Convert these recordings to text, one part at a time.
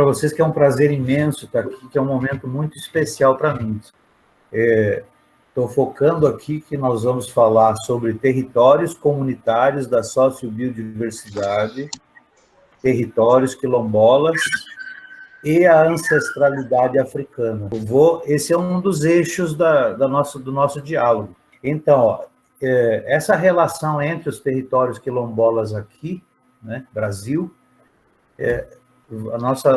para vocês que é um prazer imenso estar aqui, que é um momento muito especial para mim. Estou focando aqui que nós vamos falar sobre territórios comunitários da sociobiodiversidade, territórios quilombolas e a ancestralidade africana. Esse é um dos eixos do nosso diálogo. Então, essa relação entre os territórios quilombolas aqui, né, Brasil,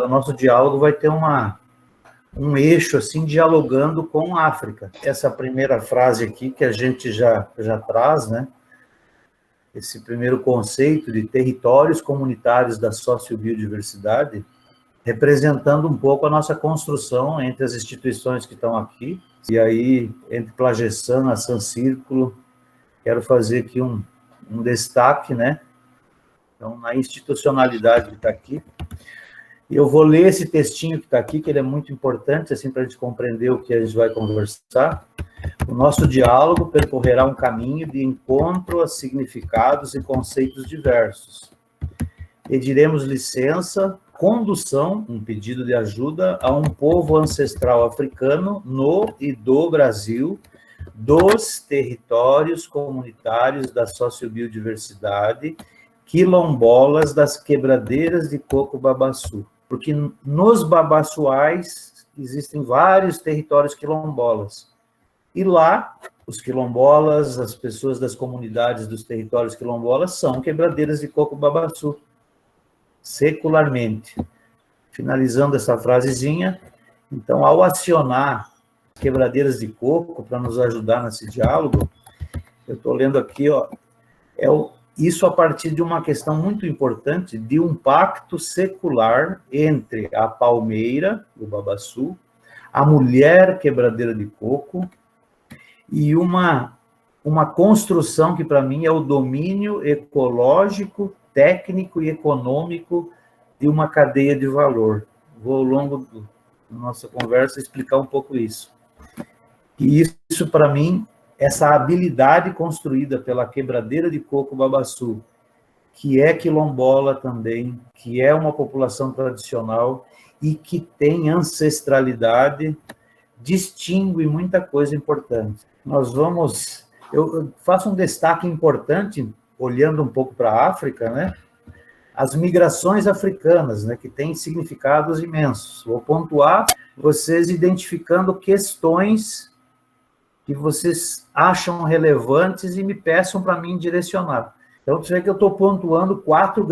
nosso diálogo vai ter um eixo assim dialogando com a África. Essa primeira frase aqui que a gente já traz, né? Esse primeiro conceito de territórios comunitários da sociobiodiversidade, representando um pouco a nossa construção entre as instituições que estão aqui, e aí entre Plagessana, San Círculo, quero fazer aqui um destaque, né? Então, na institucionalidade que está aqui. E eu vou ler esse textinho que está aqui, que ele é muito importante, assim, para a gente compreender o que a gente vai conversar. O nosso diálogo percorrerá um caminho de encontro a significados e conceitos diversos. Pediremos licença, condução, um pedido de ajuda a um povo ancestral africano no e do Brasil, dos territórios comunitários da sociobiodiversidade, quilombolas das quebradeiras de Coco-Babaçu. Porque nos babaçuais existem vários territórios quilombolas. E lá, os quilombolas, as pessoas das comunidades dos territórios quilombolas são quebradeiras de Coco-Babaçu, secularmente. Finalizando essa frasezinha, então, ao acionar quebradeiras de coco para nos ajudar nesse diálogo, eu estou lendo aqui, ó, isso a partir de uma questão muito importante de um pacto secular entre a palmeira, o babaçu, a mulher quebradeira de coco e uma construção que, para mim, é o domínio ecológico, técnico e econômico de uma cadeia de valor. Vou, ao longo da nossa conversa, explicar um pouco isso. E isso, para mim, essa habilidade construída pela quebradeira de Coco-Babaçu, que é quilombola também, que é uma população tradicional e que tem ancestralidade, distingue muita coisa importante. Eu faço um destaque importante, olhando um pouco para a África, né? As migrações africanas, né, que têm significados imensos. Vou pontuar vocês identificando questões que vocês acham relevantes e me peçam para mim direcionar. Então, você vê que eu estou pontuando 4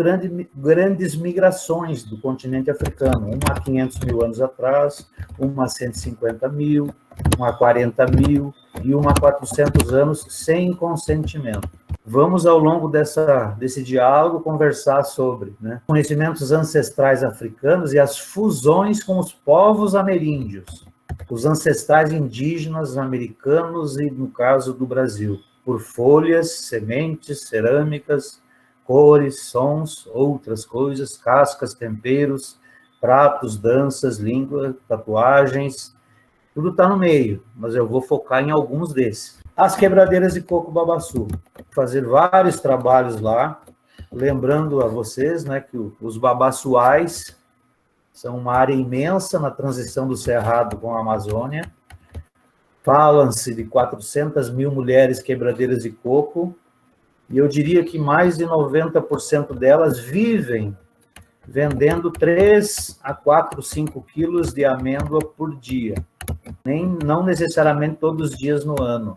grandes migrações do continente africano. Uma há 500 mil anos atrás, uma há 150 mil, uma há 40 mil e uma há 400 anos sem consentimento. Vamos, ao longo desse diálogo, conversar sobre, né, conhecimentos ancestrais africanos e as fusões com os povos ameríndios, os ancestrais indígenas americanos e, no caso do Brasil, por folhas, sementes, cerâmicas, cores, sons, outras coisas, cascas, temperos, pratos, danças, língua, tatuagens, tudo está no meio, mas eu vou focar em alguns desses. As quebradeiras de Coco-Babaçu, fazer vários trabalhos lá, lembrando a vocês, né, que os babaçuais são uma área imensa na transição do Cerrado com a Amazônia. Falam-se de 400 mil mulheres quebradeiras de coco, e eu diria que mais de 90% delas vivem vendendo 3 a 4, 5 quilos de amêndoa por dia. Não necessariamente todos os dias no ano.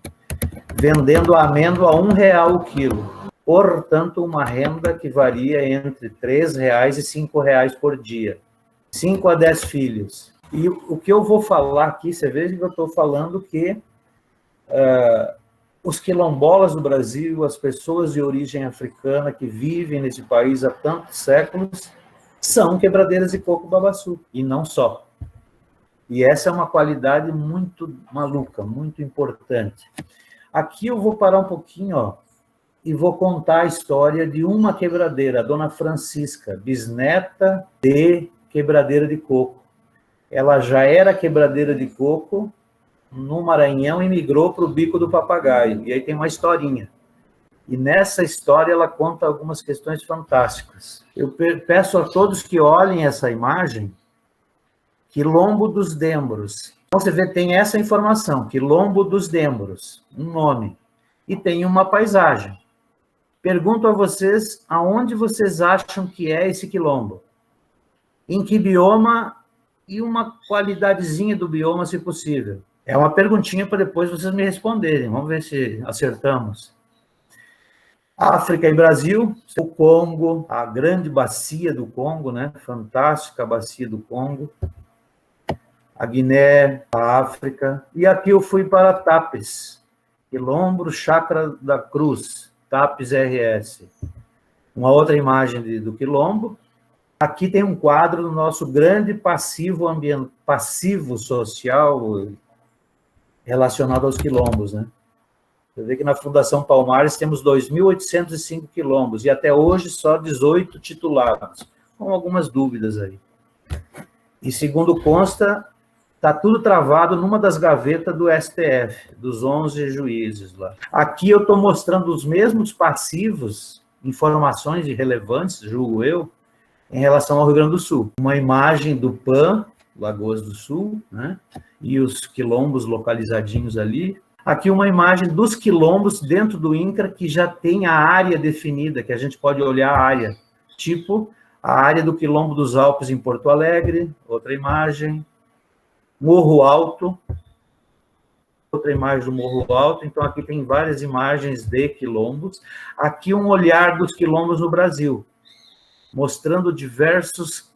Vendendo a amêndoa a R$1 o quilo. Portanto, uma renda que varia entre R$3 e R$5 por dia. 5 a 10 filhos. E o que eu vou falar aqui, você veja que eu estou falando que os quilombolas do Brasil, as pessoas de origem africana que vivem nesse país há tantos séculos, são quebradeiras de Coco-Babaçu, e não só. E essa é uma qualidade muito maluca, muito importante. Aqui eu vou parar um pouquinho, ó, e vou contar a história de uma quebradeira, a Dona Francisca, bisneta de quebradeira de coco. Ela já era quebradeira de coco no Maranhão e migrou para o Bico do Papagaio. E aí tem uma historinha. E nessa história ela conta algumas questões fantásticas. Eu peço a todos que olhem essa imagem Quilombo dos Dembros. Então, você vê, tem essa informação, Quilombo dos Dembros, um nome, e tem uma paisagem. Pergunto a vocês, aonde vocês acham que é esse quilombo? Em que bioma e uma qualidadezinha do bioma, se possível? É uma perguntinha para depois vocês me responderem. Vamos ver se acertamos. África e Brasil, o Congo, a grande bacia do Congo, né? Fantástica bacia do Congo. A Guiné, a África. E aqui eu fui para Tapes, Quilombo, Chácara da Cruz, Tapes RS. Uma outra imagem do Quilombo. Aqui tem um quadro do nosso grande passivo social relacionado aos quilombos, né? Você vê que na Fundação Palmares temos 2.805 quilombos, e até hoje só 18 titulados, com algumas dúvidas aí. E segundo consta, está tudo travado numa das gavetas do STF, dos 11 juízes lá. Aqui eu estou mostrando os mesmos passivos, informações irrelevantes, julgo eu, em relação ao Rio Grande do Sul. Uma imagem do PAN, Lagoas do Sul, né? E os quilombos localizadinhos ali. Aqui uma imagem dos quilombos dentro do INCRA, que já tem a área definida, que a gente pode olhar a área. Tipo, a área do Quilombo dos Alpes em Porto Alegre, outra imagem. Morro Alto, outra imagem do Morro Alto. Então, aqui tem várias imagens de quilombos. Aqui um olhar dos quilombos no Brasil, mostrando diversos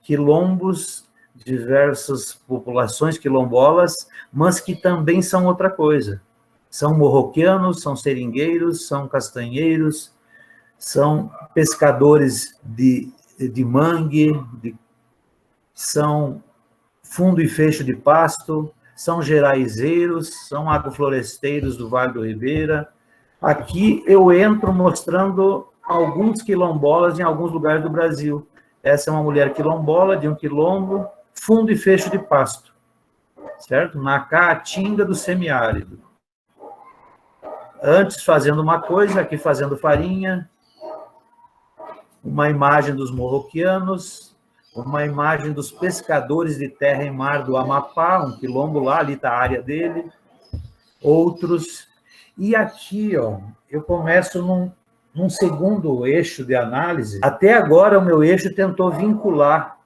quilombos, diversas populações quilombolas, mas que também são outra coisa. São morroquianos, são seringueiros, são castanheiros, são pescadores de mangue, são fundo e fecho de pasto, são geraizeiros, são agrofloresteiros do Vale do Ribeira. Aqui eu entro mostrando alguns quilombolas em alguns lugares do Brasil. Essa é uma mulher quilombola de um quilombo, fundo e fecho de pasto, certo? Na caatinga do semiárido. Antes fazendo uma coisa, aqui fazendo farinha, uma imagem dos morroquianos, uma imagem dos pescadores de terra e mar do Amapá, um quilombo lá, ali está a área dele, outros. E aqui, ó, eu começo num segundo eixo de análise. Até agora, o meu eixo tentou vincular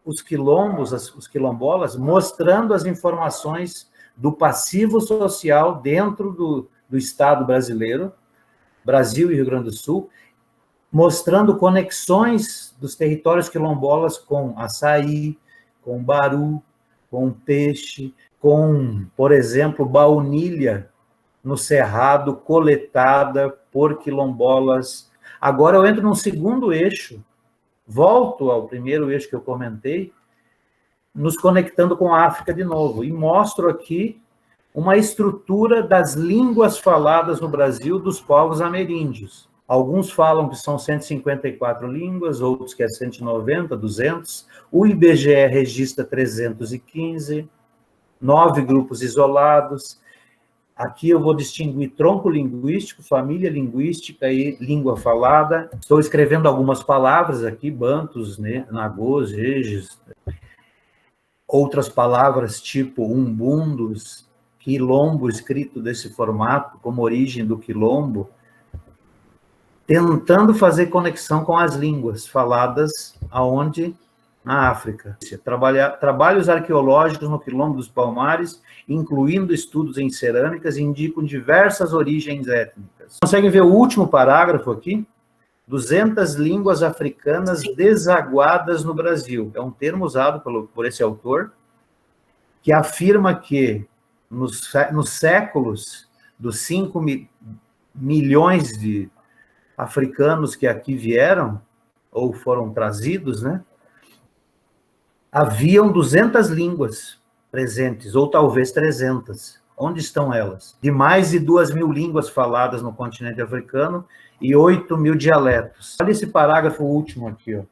os quilombos, os quilombolas, mostrando as informações do passivo social dentro do Estado brasileiro, Brasil e Rio Grande do Sul, mostrando conexões dos territórios quilombolas com açaí, com baru, com peixe, com, por exemplo, baunilha no Cerrado, coletada por quilombolas. Agora eu entro num segundo eixo, volto ao primeiro eixo que eu comentei, nos conectando com a África de novo, e mostro aqui uma estrutura das línguas faladas no Brasil dos povos ameríndios. Alguns falam que são 154 línguas, outros que é 190, 200. O IBGE registra 315, 9 grupos isolados. Aqui eu vou distinguir tronco linguístico, família linguística e língua falada. Estou escrevendo algumas palavras aqui, bantus, né, nagôs, reges, outras palavras tipo umbundos, quilombo, escrito desse formato, como origem do quilombo, tentando fazer conexão com as línguas faladas aonde? Na África. Trabalhos arqueológicos no Quilombo dos Palmares, incluindo estudos em cerâmicas, indicam diversas origens étnicas. Conseguem ver o último parágrafo aqui? 200 línguas africanas desaguadas no Brasil. É um termo usado por esse autor, que afirma que nos séculos dos 5 milhões de africanos que aqui vieram, ou foram trazidos, né? Haviam 200 línguas presentes, ou talvez 300. Onde estão elas? De mais de 2.000 línguas faladas no continente africano e 8.000 dialetos. Olha esse parágrafo último aqui, ó.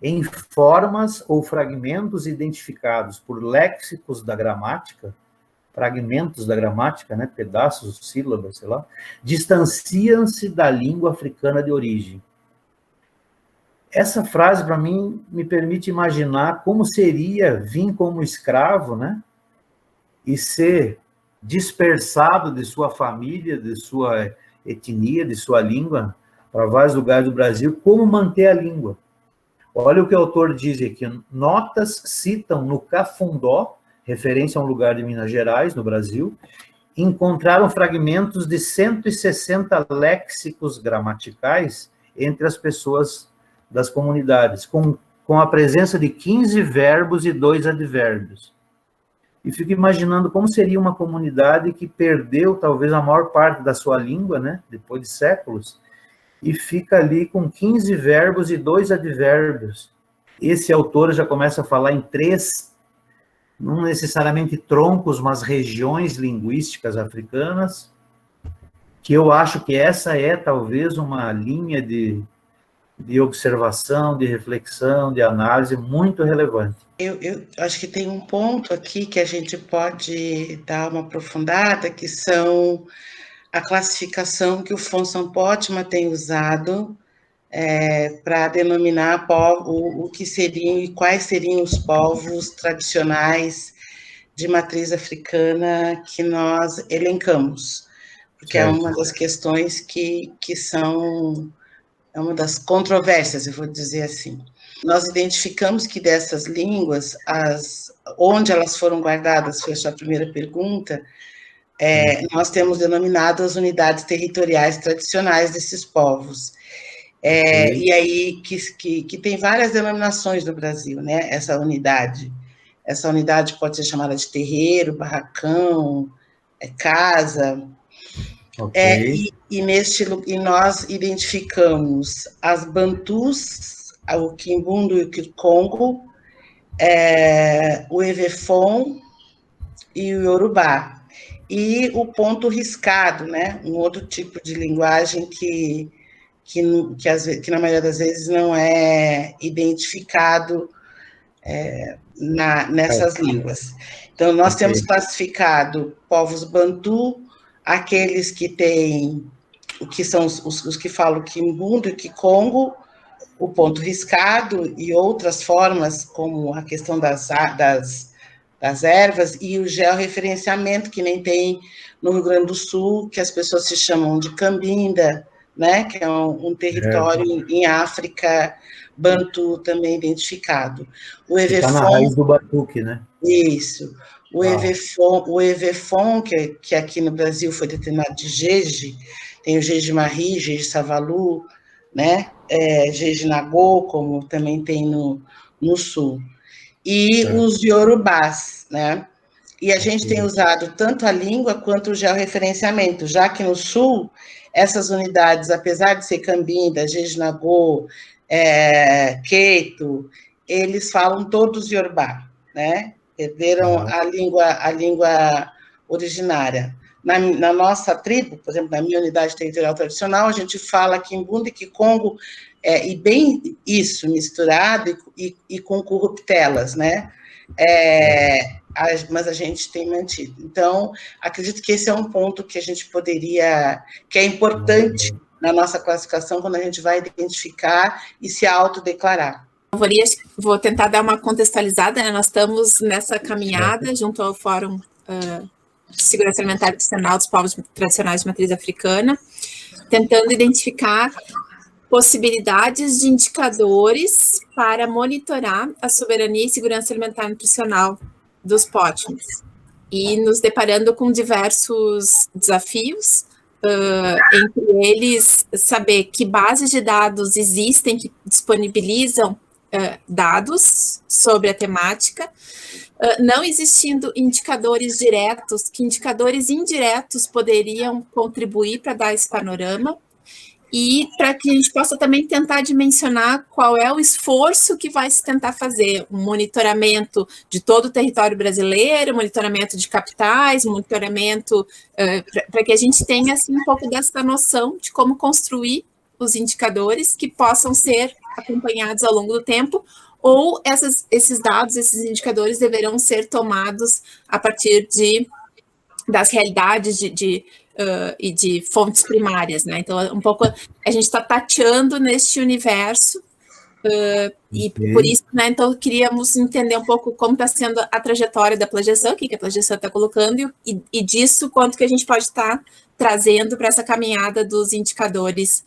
Em formas ou fragmentos identificados por léxicos da gramática, fragmentos da gramática, né, pedaços, sílabas, sei lá, distanciam-se da língua africana de origem. essa frase, para mim, me permite imaginar como seria vir como escravo, né? E ser dispersado de sua família, de sua etnia, de sua língua, para vários lugares do Brasil, como manter a língua. Olha o que o autor diz aqui. Notas citam no Cafundó, referência a um lugar de Minas Gerais, no Brasil, encontraram fragmentos de 160 léxicos gramaticais entre as pessoas das comunidades, com a presença de 15 verbos e 2 advérbios. E fico imaginando como seria uma comunidade que perdeu talvez a maior parte da sua língua, né, depois de séculos, e fica ali com 15 verbos e 2 advérbios. Esse autor já começa a falar em 3, não necessariamente troncos, mas regiões linguísticas africanas, que eu acho que essa é talvez uma linha de observação, de reflexão, de análise muito relevante. Eu acho que tem um ponto aqui que a gente pode dar uma aprofundada, que são a classificação que o von Sampotman tem usado para denominar o que seriam e quais seriam os povos tradicionais de matriz africana que nós elencamos, porque certo. É uma das questões que são, é uma das controvérsias, eu vou dizer assim. Nós identificamos que dessas línguas, onde elas foram guardadas, foi a sua primeira pergunta, nós temos denominado as unidades territoriais tradicionais desses povos. E aí, que tem várias denominações no Brasil, né? Essa unidade pode ser chamada de terreiro, barracão, casa. Okay. E nós identificamos as bantus, o Quimbundo e o Kikongo, o Evefon e o Yorubá. E o ponto riscado, né? Um outro tipo de linguagem que na maioria das vezes não é identificado nessas línguas. Então, nós temos classificado povos bantu, aqueles que têm, que são os que falam Quimbundo e Kikongo, o ponto riscado e outras formas, como a questão das ervas e o georreferenciamento, que nem tem no Rio Grande do Sul, que as pessoas se chamam de Cambinda, né, que é um território em África, bantu também identificado. O Evefon, está na raiz do batuque, né? Isso. O Evefon, que aqui no Brasil foi determinado de Jeje, tem o Jeje Marie, Jeje Savalu, né, Jeje Nagô, como também tem no Sul. E os Yorubás, né? E a gente tem usado tanto a língua quanto o georreferenciamento, já que no Sul, essas unidades, apesar de ser Cambinda, Jejinagô, Queito, eles falam todos Yorubá, né? Perderam a língua originária. Na nossa tribo, por exemplo, na minha unidade territorial tradicional, a gente fala Quimbundo e Kikongo, e bem isso, misturado e com corruptelas, né? Mas a gente tem mantido. Então, acredito que esse é um ponto que a gente poderia, que é importante na nossa classificação, quando a gente vai identificar e se autodeclarar. Vou tentar dar uma contextualizada, né? Nós estamos nessa caminhada junto ao Fórum de Segurança Alimentar Tradicional dos Povos Tradicionais de Matriz Africana, tentando identificar possibilidades de indicadores para monitorar a soberania e segurança alimentar e nutricional dos POTMs, e nos deparando com diversos desafios, entre eles saber que bases de dados existem que disponibilizam dados sobre a temática, não existindo indicadores diretos, que indicadores indiretos poderiam contribuir para dar esse panorama, e para que a gente possa também tentar dimensionar qual é o esforço que vai se tentar fazer, um monitoramento de todo o território brasileiro, monitoramento de capitais, monitoramento, para que a gente tenha assim, um pouco dessa noção de como construir os indicadores que possam ser acompanhados ao longo do tempo, ou esses dados, esses indicadores deverão ser tomados a partir das realidades e de fontes primárias, né? Então, um pouco a gente está tateando neste universo E por isso, né, então queríamos entender um pouco como está sendo a trajetória da Plagesan, o que a Plagesan está colocando, e disso quanto que a gente pode estar trazendo para essa caminhada dos indicadores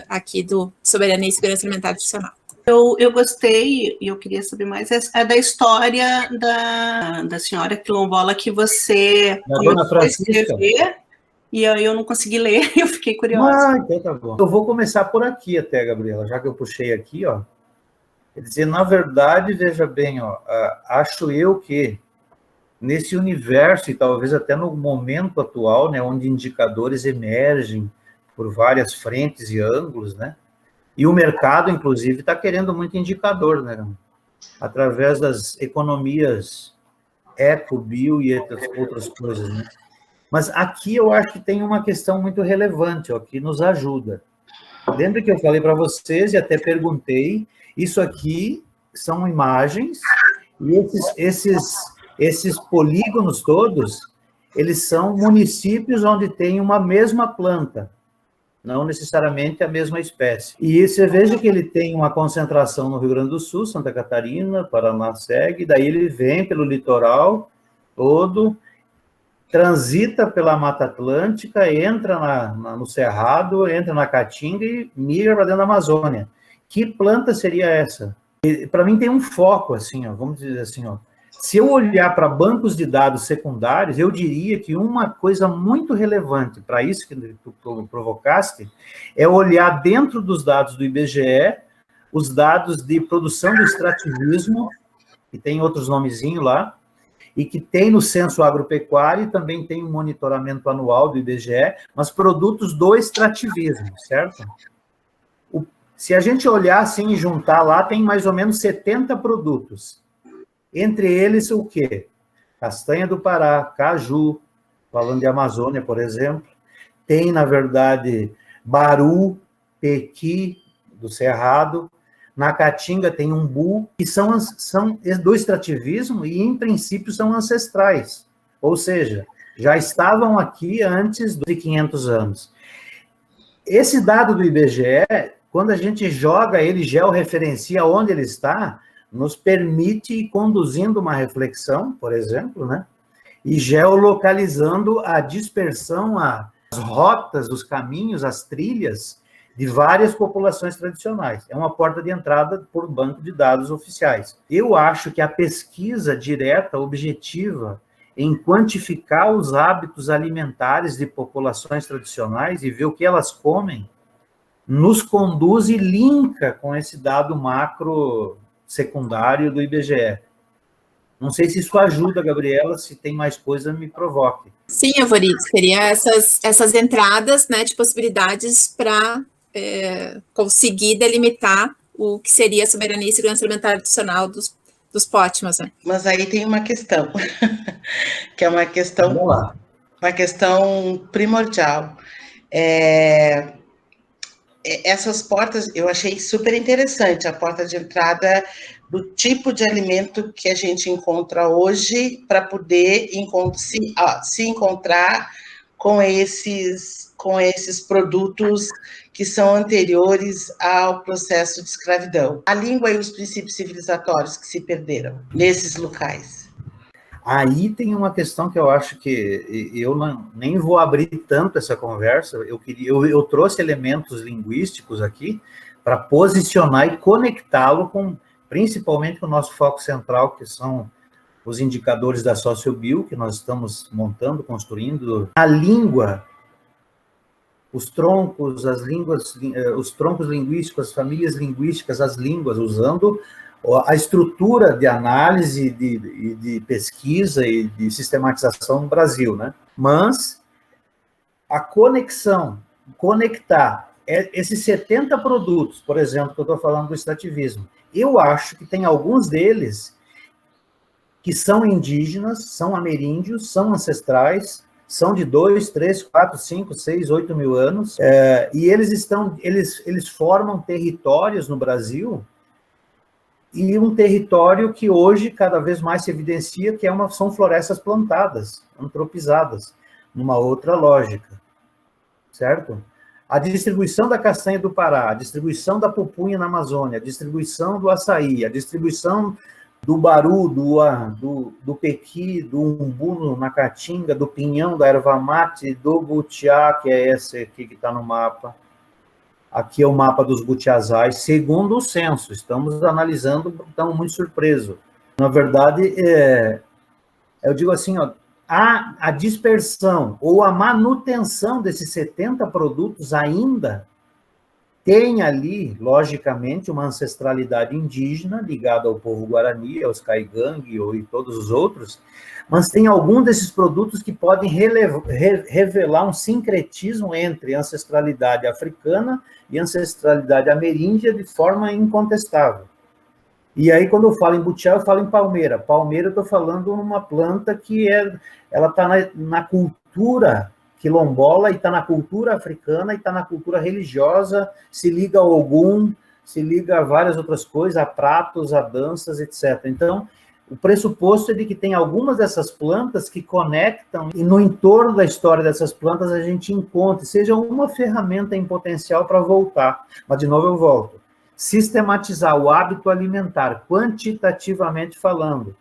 aqui do Soberania e Segurança Alimentar Nutricional. Eu gostei, e eu queria saber mais, da história da senhora quilombola que você começou a escrever, e aí eu não consegui ler, eu fiquei curiosa. Então tá bom. Eu vou começar por aqui até, Gabriela, já que eu puxei aqui, ó. Quer dizer, na verdade, veja bem, ó, acho eu que nesse universo, e talvez até no momento atual, né, onde indicadores emergem por várias frentes e ângulos, né, e o mercado, inclusive, está querendo muito indicador, né, através das economias eco, bio e outras coisas, né. Mas aqui eu acho que tem uma questão muito relevante, ó, que nos ajuda. Lembra que eu falei para vocês e até perguntei, isso aqui são imagens, e esses polígonos todos, eles são municípios onde tem uma mesma planta, não necessariamente a mesma espécie. E você veja que ele tem uma concentração no Rio Grande do Sul, Santa Catarina, Paraná segue, daí ele vem pelo litoral todo, transita pela Mata Atlântica, entra no Cerrado, entra na Caatinga e migra para dentro da Amazônia. Que planta seria essa? Para mim tem um foco, assim, ó, vamos dizer assim, ó. Se eu olhar para bancos de dados secundários, eu diria que uma coisa muito relevante para isso que tu provocaste é olhar dentro dos dados do IBGE os dados de produção do extrativismo, que tem outros nomezinhos lá, e que tem no censo agropecuário e também tem um monitoramento anual do IBGE, mas produtos do extrativismo, certo? Se a gente olhar assim e juntar lá, tem mais ou menos 70 produtos. Entre eles, o quê? Castanha do Pará, caju, falando de Amazônia, por exemplo. Tem, na verdade, baru, pequi, do Cerrado. Na Caatinga tem umbu, que são do extrativismo e, em princípio, são ancestrais. Ou seja, já estavam aqui antes de 500 anos. Esse dado do IBGE, quando a gente joga ele, georreferencia onde ele está, nos permite ir conduzindo uma reflexão, por exemplo, né? E geolocalizando a dispersão, as rotas, os caminhos, as trilhas de várias populações tradicionais. É uma porta de entrada por banco de dados oficiais. Eu acho que a pesquisa direta, objetiva, em quantificar os hábitos alimentares de populações tradicionais e ver o que elas comem, nos conduz e linka com esse dado macro secundário do IBGE. Não sei se isso ajuda, Gabriela, se tem mais coisa, me provoque. Sim, Evori, seria essas entradas, né, de possibilidades para conseguir delimitar o que seria a soberania e segurança alimentar adicional dos POTMAs. Né? Mas aí tem uma questão, que é uma questão primordial. Essas portas, eu achei super interessante, a porta de entrada do tipo de alimento que a gente encontra hoje para poder se encontrar com esses produtos que são anteriores ao processo de escravidão. A língua e os princípios civilizatórios que se perderam nesses locais. Aí tem uma questão que eu acho que eu nem vou abrir tanto essa conversa, eu trouxe elementos linguísticos aqui para posicionar e conectá-lo principalmente com o nosso foco central, que são os indicadores da sociobio, que nós estamos montando, construindo. A língua, os troncos, as línguas, os troncos linguísticos, as famílias linguísticas, as línguas, usando a estrutura de análise, de pesquisa e de sistematização no Brasil, né? Mas a conectar esses 70 produtos, por exemplo, que eu estou falando do extrativismo, eu acho que tem alguns deles que são indígenas, são ameríndios, são ancestrais, são de 2, 3, 4, 5, 6, 8 mil anos, e eles formam territórios no Brasil, e um território que hoje cada vez mais se evidencia que são florestas plantadas, antropizadas, numa outra lógica, certo? a distribuição da castanha do Pará, a distribuição da pupunha na Amazônia, a distribuição do açaí, a distribuição do baru, do pequi, do umbu na caatinga, do pinhão, da erva mate, do butiá, que é esse aqui que está no mapa. Aqui é o mapa dos butiazais, segundo o censo. Estamos analisando, estamos muito surpresos. Na verdade, eu digo assim, ó, a dispersão ou a manutenção desses 70 produtos ainda tem ali, logicamente, uma ancestralidade indígena ligada ao povo Guarani, aos Caigangue e todos os outros, mas tem algum desses produtos que podem revelar um sincretismo entre ancestralidade africana e ancestralidade ameríndia de forma incontestável. E aí, quando eu falo em butiá, eu falo em palmeira. Palmeira, eu estou falando numa planta que ela está na cultura quilombola, e está na cultura africana, e está na cultura religiosa, se liga ao Ogum, se liga a várias outras coisas, a pratos, a danças, etc. Então, o pressuposto é de que tem algumas dessas plantas que conectam, e no entorno da história dessas plantas a gente encontra, seja uma ferramenta em potencial para voltar. Mas, de novo, eu volto. Sistematizar o hábito alimentar, quantitativamente falando.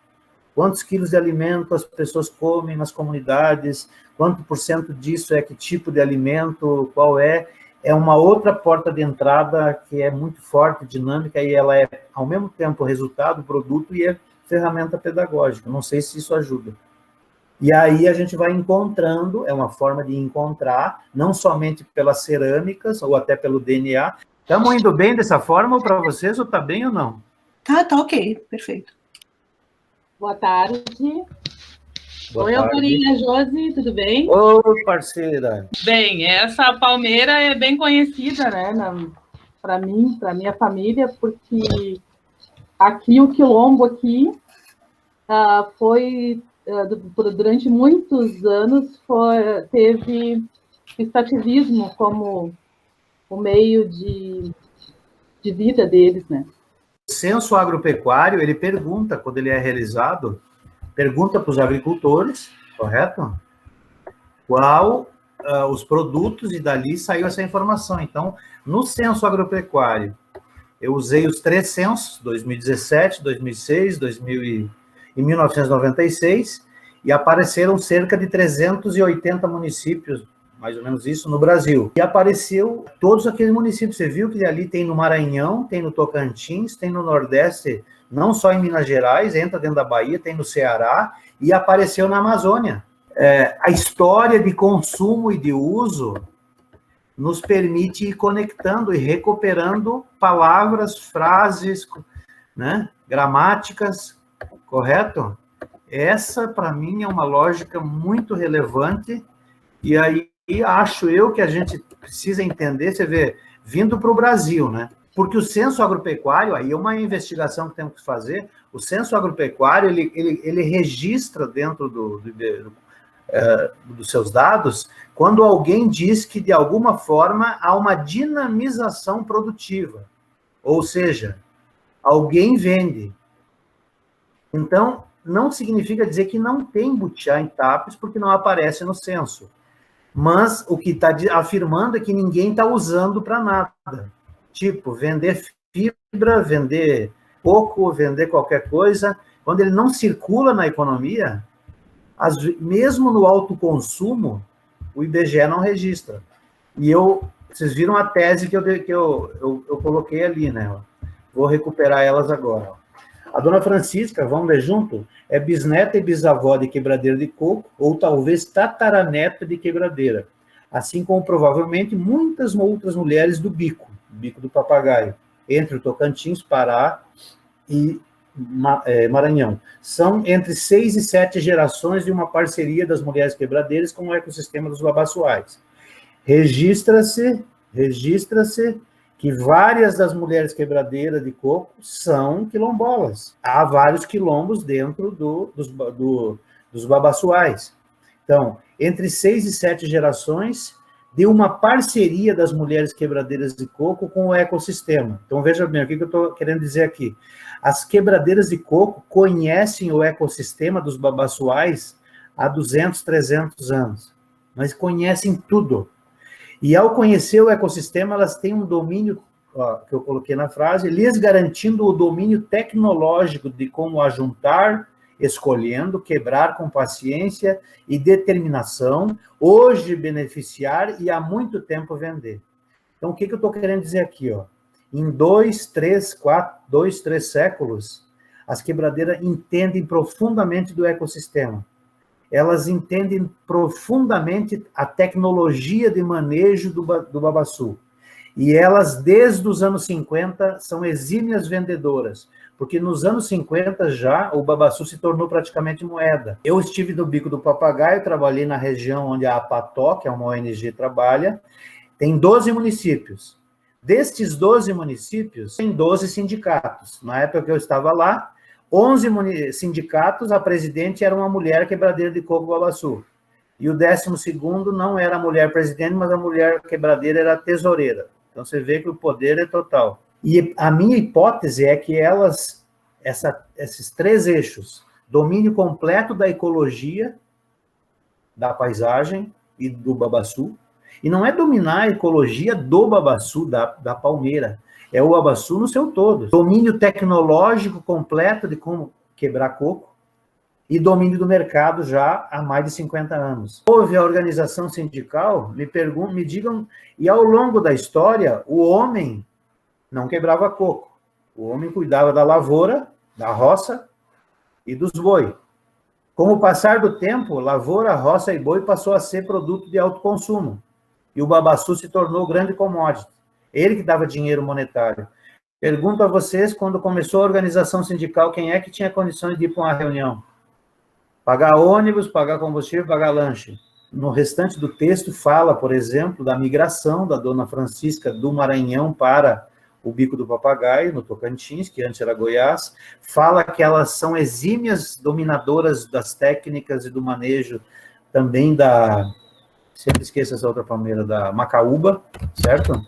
Quantos quilos de alimento as pessoas comem nas comunidades, quanto por cento disso é que tipo de alimento, qual é uma outra porta de entrada que é muito forte, dinâmica, e ela é, ao mesmo tempo, resultado, produto e é ferramenta pedagógica. Não sei se isso ajuda. E aí a gente vai encontrando, é uma forma de encontrar, não somente pelas cerâmicas, ou até pelo DNA. Estamos indo bem dessa forma para vocês, ou está bem ou não? Tá ok, perfeito. Boa tarde. Boa Oi, tarde. Alpurinha, Josi, tudo bem? Oi, parceira. Bem, essa palmeira é bem conhecida, né, para mim, para minha família, porque aqui o quilombo aqui foi, durante muitos anos, teve extrativismo como o meio de vida deles, né? O censo agropecuário, ele pergunta, quando ele é realizado, pergunta para os agricultores, correto? Qual os produtos, e dali saiu essa informação. Então, no censo agropecuário, eu usei os 3 censos, 2017, 2006, 1996, e apareceram cerca de 380 municípios, mais ou menos isso, no Brasil. E apareceu todos aqueles municípios. Você viu que ali tem no Maranhão, tem no Tocantins, tem no Nordeste, não só em Minas Gerais, entra dentro da Bahia, tem no Ceará, e apareceu na Amazônia. A história de consumo e de uso nos permite ir conectando e recuperando palavras, frases, né, gramáticas, correto? Essa, para mim, é uma lógica muito relevante, e aí acho eu que a gente precisa entender, você vê, vindo para o Brasil, né? Porque o censo agropecuário, aí é uma investigação que temos que fazer, o censo agropecuário, ele registra dentro dos seus dados, quando alguém diz que, de alguma forma, há uma dinamização produtiva, ou seja, alguém vende. Então, não significa dizer que não tem butiá em Tapes, porque não aparece no censo. Mas o que está afirmando é que ninguém está usando para nada. Tipo, vender fibra, vender coco, vender qualquer coisa. Quando ele não circula na economia, mesmo no alto consumo, o IBGE não registra. E vocês viram a tese que eu coloquei ali, né? Vou recuperar elas agora. A dona Francisca, vamos ler junto? É bisneta e bisavó de quebradeira de coco, ou talvez tataraneta de quebradeira, assim como provavelmente muitas outras mulheres do bico do papagaio, entre o Tocantins, Pará e Maranhão. São entre 6 e 7 gerações de uma parceria das mulheres quebradeiras com o ecossistema dos babaçoais. Registra-se que várias das mulheres quebradeiras de coco são quilombolas. Há vários quilombos dentro dos babaçuais. Então, entre 6 e 7 gerações de uma parceria das mulheres quebradeiras de coco com o ecossistema. Então, veja bem, o que eu estou querendo dizer aqui? As quebradeiras de coco conhecem o ecossistema dos babaçuais há 200, 300 anos, mas conhecem tudo. E ao conhecer o ecossistema, elas têm um domínio, ó, que eu coloquei na frase, lhes garantindo o domínio tecnológico de como ajuntar, escolhendo, quebrar com paciência e determinação, hoje beneficiar e há muito tempo vender. Então, o que eu estou querendo dizer aqui? Ó? Em 2, 3 séculos, as quebradeiras entendem profundamente do ecossistema. Elas entendem profundamente a tecnologia de manejo do babaçu. E elas, desde os anos 50, são exímias vendedoras, porque nos anos 50 já o babaçu se tornou praticamente moeda. Eu estive no Bico do Papagaio, trabalhei na região onde a APATO, que é uma ONG, trabalha, tem 12 municípios. Destes 12 municípios, tem 12 sindicatos. Na época que eu estava lá, 11 sindicatos, a presidente era uma mulher quebradeira de coco babaçu. E o 12º não era a mulher presidente, mas a mulher quebradeira era a tesoureira. Então, você vê que o poder é total. E a minha hipótese é que esses 3 eixos, domínio completo da ecologia, da paisagem e do babaçu, e não é dominar a ecologia do babaçu, da palmeira, é o babaçu no seu todo. Domínio tecnológico completo de como quebrar coco e domínio do mercado já há mais de 50 anos. Houve a organização sindical, me digam, e ao longo da história, o homem não quebrava coco. O homem cuidava da lavoura, da roça e dos boi. Com o passar do tempo, lavoura, roça e boi passou a ser produto de alto consumo. E o babaçu se tornou grande commodity. Ele que dava dinheiro monetário. Pergunto a vocês, quando começou a organização sindical, quem é que tinha condições de ir para uma reunião? Pagar ônibus, pagar combustível, pagar lanche. No restante do texto fala, por exemplo, da migração da dona Francisca do Maranhão para o Bico do Papagaio, no Tocantins, que antes era Goiás. Fala que elas são exímias dominadoras das técnicas e do manejo também sempre esqueço essa outra palmeira, da macaúba, certo?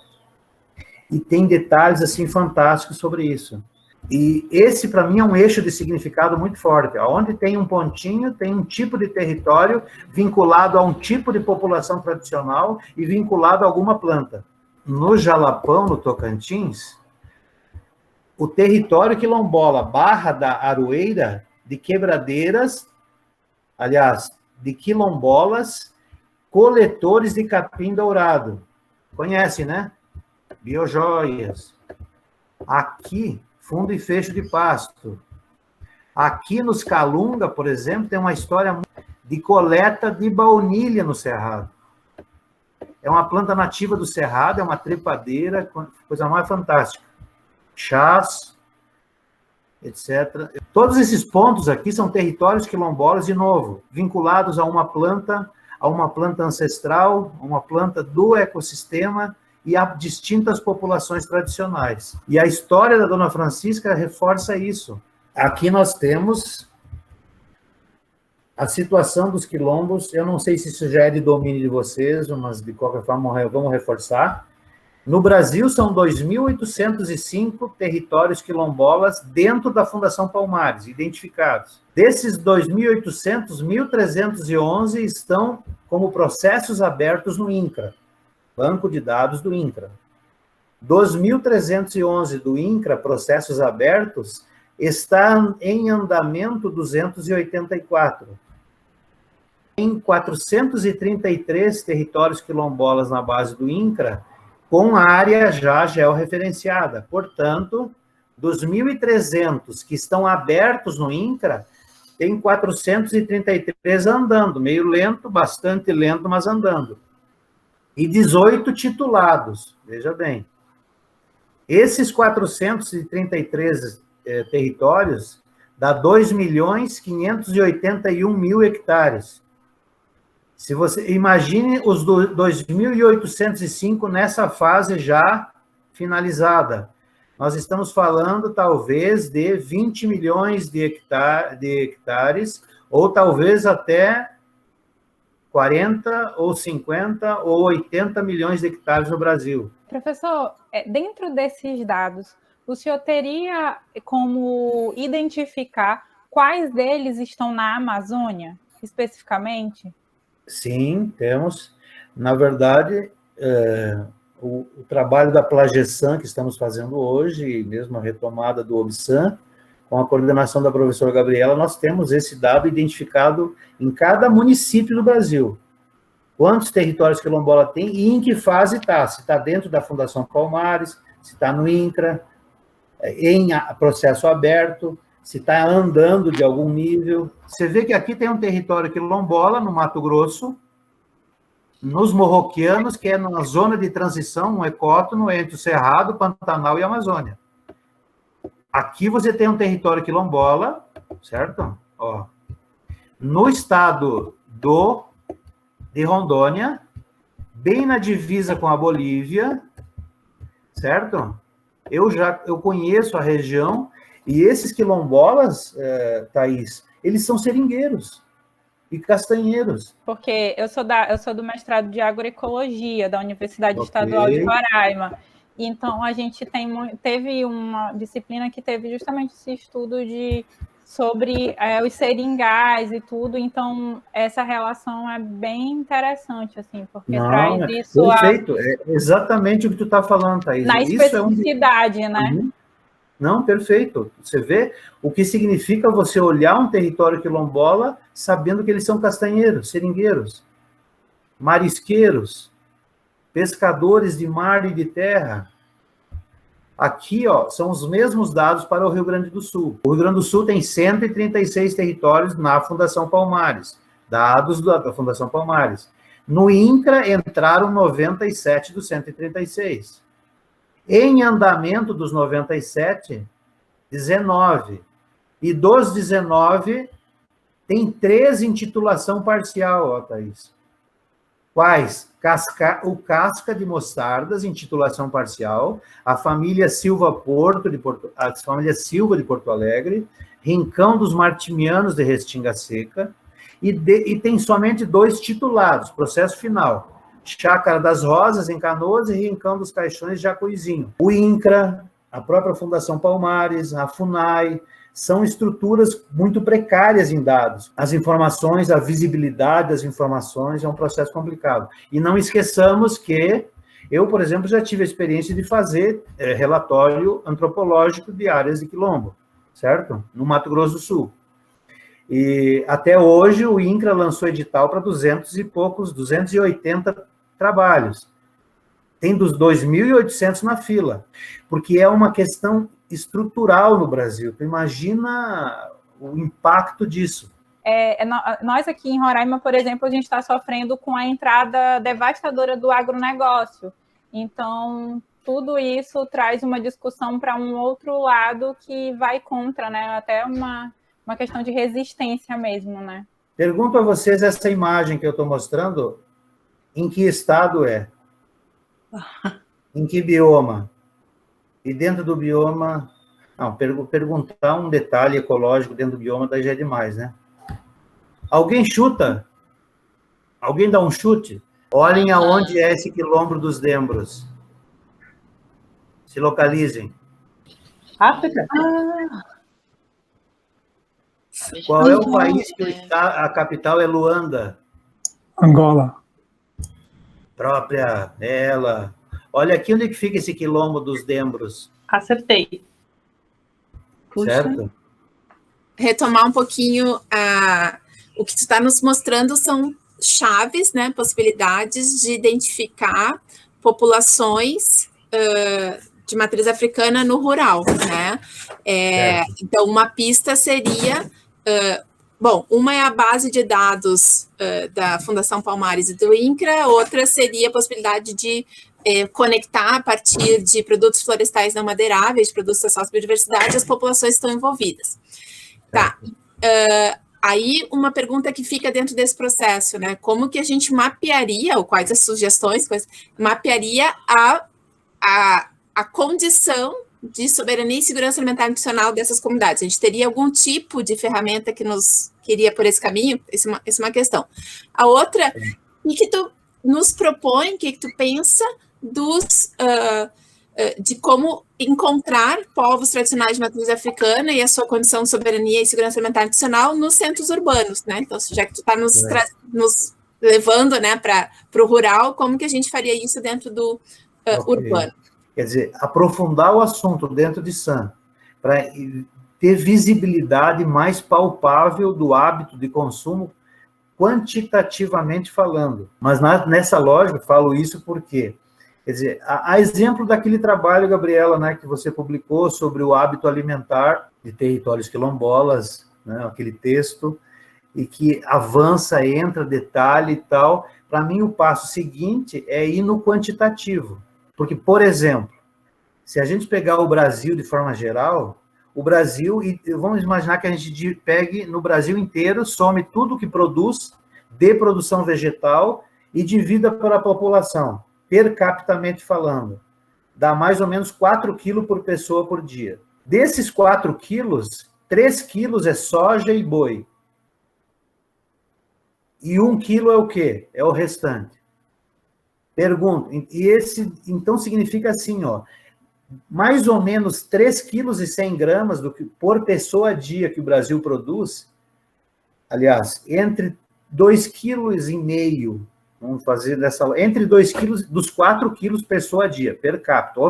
E tem detalhes, assim, fantásticos sobre isso. E esse, para mim, é um eixo de significado muito forte. Onde tem um pontinho, tem um tipo de território vinculado a um tipo de população tradicional e vinculado a alguma planta. No Jalapão, no Tocantins, o território quilombola, Barra da Aroeira, de quebradeiras, aliás, de quilombolas, coletores de capim dourado. Conhece, né? Biojoias. Aqui, fundo e fecho de pasto. Aqui nos Calunga, por exemplo, tem uma história de coleta de baunilha no Cerrado. É uma planta nativa do Cerrado, é uma trepadeira, coisa mais fantástica. Chás, etc. Todos esses pontos aqui são territórios quilombolas, de novo, vinculados a uma planta ancestral, uma planta do ecossistema e a distintas populações tradicionais. E a história da Dona Francisca reforça isso. Aqui nós temos a situação dos quilombos, eu não sei se isso já é de domínio de vocês, mas de qualquer forma vamos reforçar. No Brasil, são 2.805 territórios quilombolas dentro da Fundação Palmares, identificados. Desses 2.800, 1.311 estão como processos abertos no INCRA, Banco de Dados do INCRA. Dos 1.311 do INCRA, processos abertos, está em andamento 284. Em 433 territórios quilombolas na base do INCRA, com área já georreferenciada. Portanto, dos 1.300 que estão abertos no INCRA, tem 433 andando, meio lento, bastante lento, mas andando. E 18 titulados, veja bem. Esses 433 territórios dá 2.581.000 hectares. Se você imagine os 2.805 nessa fase já finalizada, nós estamos falando talvez de 20 milhões de hectares, ou talvez até 40 ou 50 ou 80 milhões de hectares no Brasil. Professor, dentro desses dados, o senhor teria como identificar quais deles estão na Amazônia, especificamente? Sim, temos. Na verdade, o trabalho da Plagesan que estamos fazendo hoje, e mesmo a retomada do OBSAN, com a coordenação da professora Gabriela, nós temos esse dado identificado em cada município do Brasil. Quantos territórios quilombola tem e em que fase está. Se está dentro da Fundação Palmares, se está no INCRA, em processo aberto, se está andando de algum nível. Você vê que aqui tem um território quilombola, no Mato Grosso, nos Morroquianos, que é na zona de transição, um ecótono entre o Cerrado, Pantanal e Amazônia. Aqui você tem um território quilombola, certo? Ó, no estado de Rondônia, bem na divisa com a Bolívia, certo? Eu conheço a região, e esses quilombolas, Thaís, eles são seringueiros e castanheiros. Porque eu sou do mestrado de agroecologia da Universidade Estadual de Roraima. Então, a gente teve uma disciplina que teve justamente esse estudo sobre os seringais e tudo. Então, essa relação é bem interessante, assim, porque traz isso... Perfeito, é exatamente o que tu está falando, Thaís. Na especificidade, né? Uhum. Não, perfeito. Você vê o que significa você olhar um território quilombola sabendo que eles são castanheiros, seringueiros, marisqueiros, pescadores de mar e de terra. Aqui, ó, são os mesmos dados para o Rio Grande do Sul. O Rio Grande do Sul tem 136 territórios na Fundação Palmares, dados da Fundação Palmares. No INCRA entraram 97 dos 136. Em andamento dos 97, 19. E dos 19, tem 13 em titulação parcial, ó, Thaís. Quais? O Casca de Mostardas, em titulação parcial, a família Silva de Porto Alegre, Rincão dos Martimianos de Restinga Seca, e tem somente 2 titulados, processo final. Chácara das Rosas, em Canoas, e Rincão dos Caixões, Jacuizinho. O INCRA, a própria Fundação Palmares, a FUNAI, são estruturas muito precárias em dados. As informações, a visibilidade das informações é um processo complicado. E não esqueçamos que eu, por exemplo, já tive a experiência de fazer relatório antropológico de áreas de quilombo, certo? No Mato Grosso do Sul. E até hoje o INCRA lançou edital para 280 trabalhos. Tem dos 2.800 na fila, porque é uma questão estrutural no Brasil. Tu imagina o impacto disso. Nós aqui em Roraima, por exemplo, a gente está sofrendo com a entrada devastadora do agronegócio. Então, tudo isso traz uma discussão para um outro lado que vai contra, né? Até uma questão de resistência mesmo, né? Pergunto a vocês essa imagem que eu estou mostrando, em que estado é? Em que bioma? E dentro do bioma... Não, perguntar um detalhe ecológico dentro do bioma daí já é demais, né? Alguém chuta? Alguém dá um chute? Olhem aonde é esse quilombo dos Dembros. Se localizem. África? Qual é o país que a capital é Luanda? Angola. Própria ela. Olha aqui onde que fica esse quilombo dos Dembros. Acertei. Certo? Retomar um pouquinho o que tu está nos mostrando são chaves, né, possibilidades de identificar populações de matriz africana no rural, né? Então, uma pista seria... uma é a base de dados da Fundação Palmares e do INCRA, outra seria a possibilidade de conectar a partir de produtos florestais não madeiráveis, de produtos associados à biodiversidade, as populações estão envolvidas. Tá. Aí, uma pergunta que fica dentro desse processo, né? Como que a gente mapearia, ou quais as sugestões, mapearia a condição de soberania e segurança alimentar e nutricional dessas comunidades? A gente teria algum tipo de ferramenta que nos queria por esse caminho? Essa é uma questão. A outra, o que tu nos propõe, o que tu pensa de como encontrar povos tradicionais de matriz africana e a sua condição de soberania e segurança alimentar e nutricional nos centros urbanos, né? Então, já que tu está nos levando, né, para o rural, como que a gente faria isso dentro do urbano? Quer dizer, aprofundar o assunto dentro de SAM, para ter visibilidade mais palpável do hábito de consumo, quantitativamente falando. Mas nessa lógica, falo isso porque, quer dizer, a exemplo daquele trabalho, Gabriela, né, que você publicou sobre o hábito alimentar de territórios quilombolas, né, aquele texto, e que avança, entra, detalhe e tal. Para mim, o passo seguinte é ir no quantitativo. Porque, por exemplo, se a gente pegar o Brasil de forma geral, o Brasil, e vamos imaginar que a gente pegue no Brasil inteiro, some tudo que produz de produção vegetal e divida para a população, per capitamente falando. Dá mais ou menos 4 quilos por pessoa por dia. Desses 4 quilos, 3 quilos é soja e boi. E 1 quilo é o quê? É o restante. Pergunto, então significa assim, ó, mais ou menos 3,1 kg por pessoa a dia que o Brasil produz, aliás, entre 2,5 kg, vamos fazer entre 2 kg, dos 4 quilos pessoa a dia, per capita,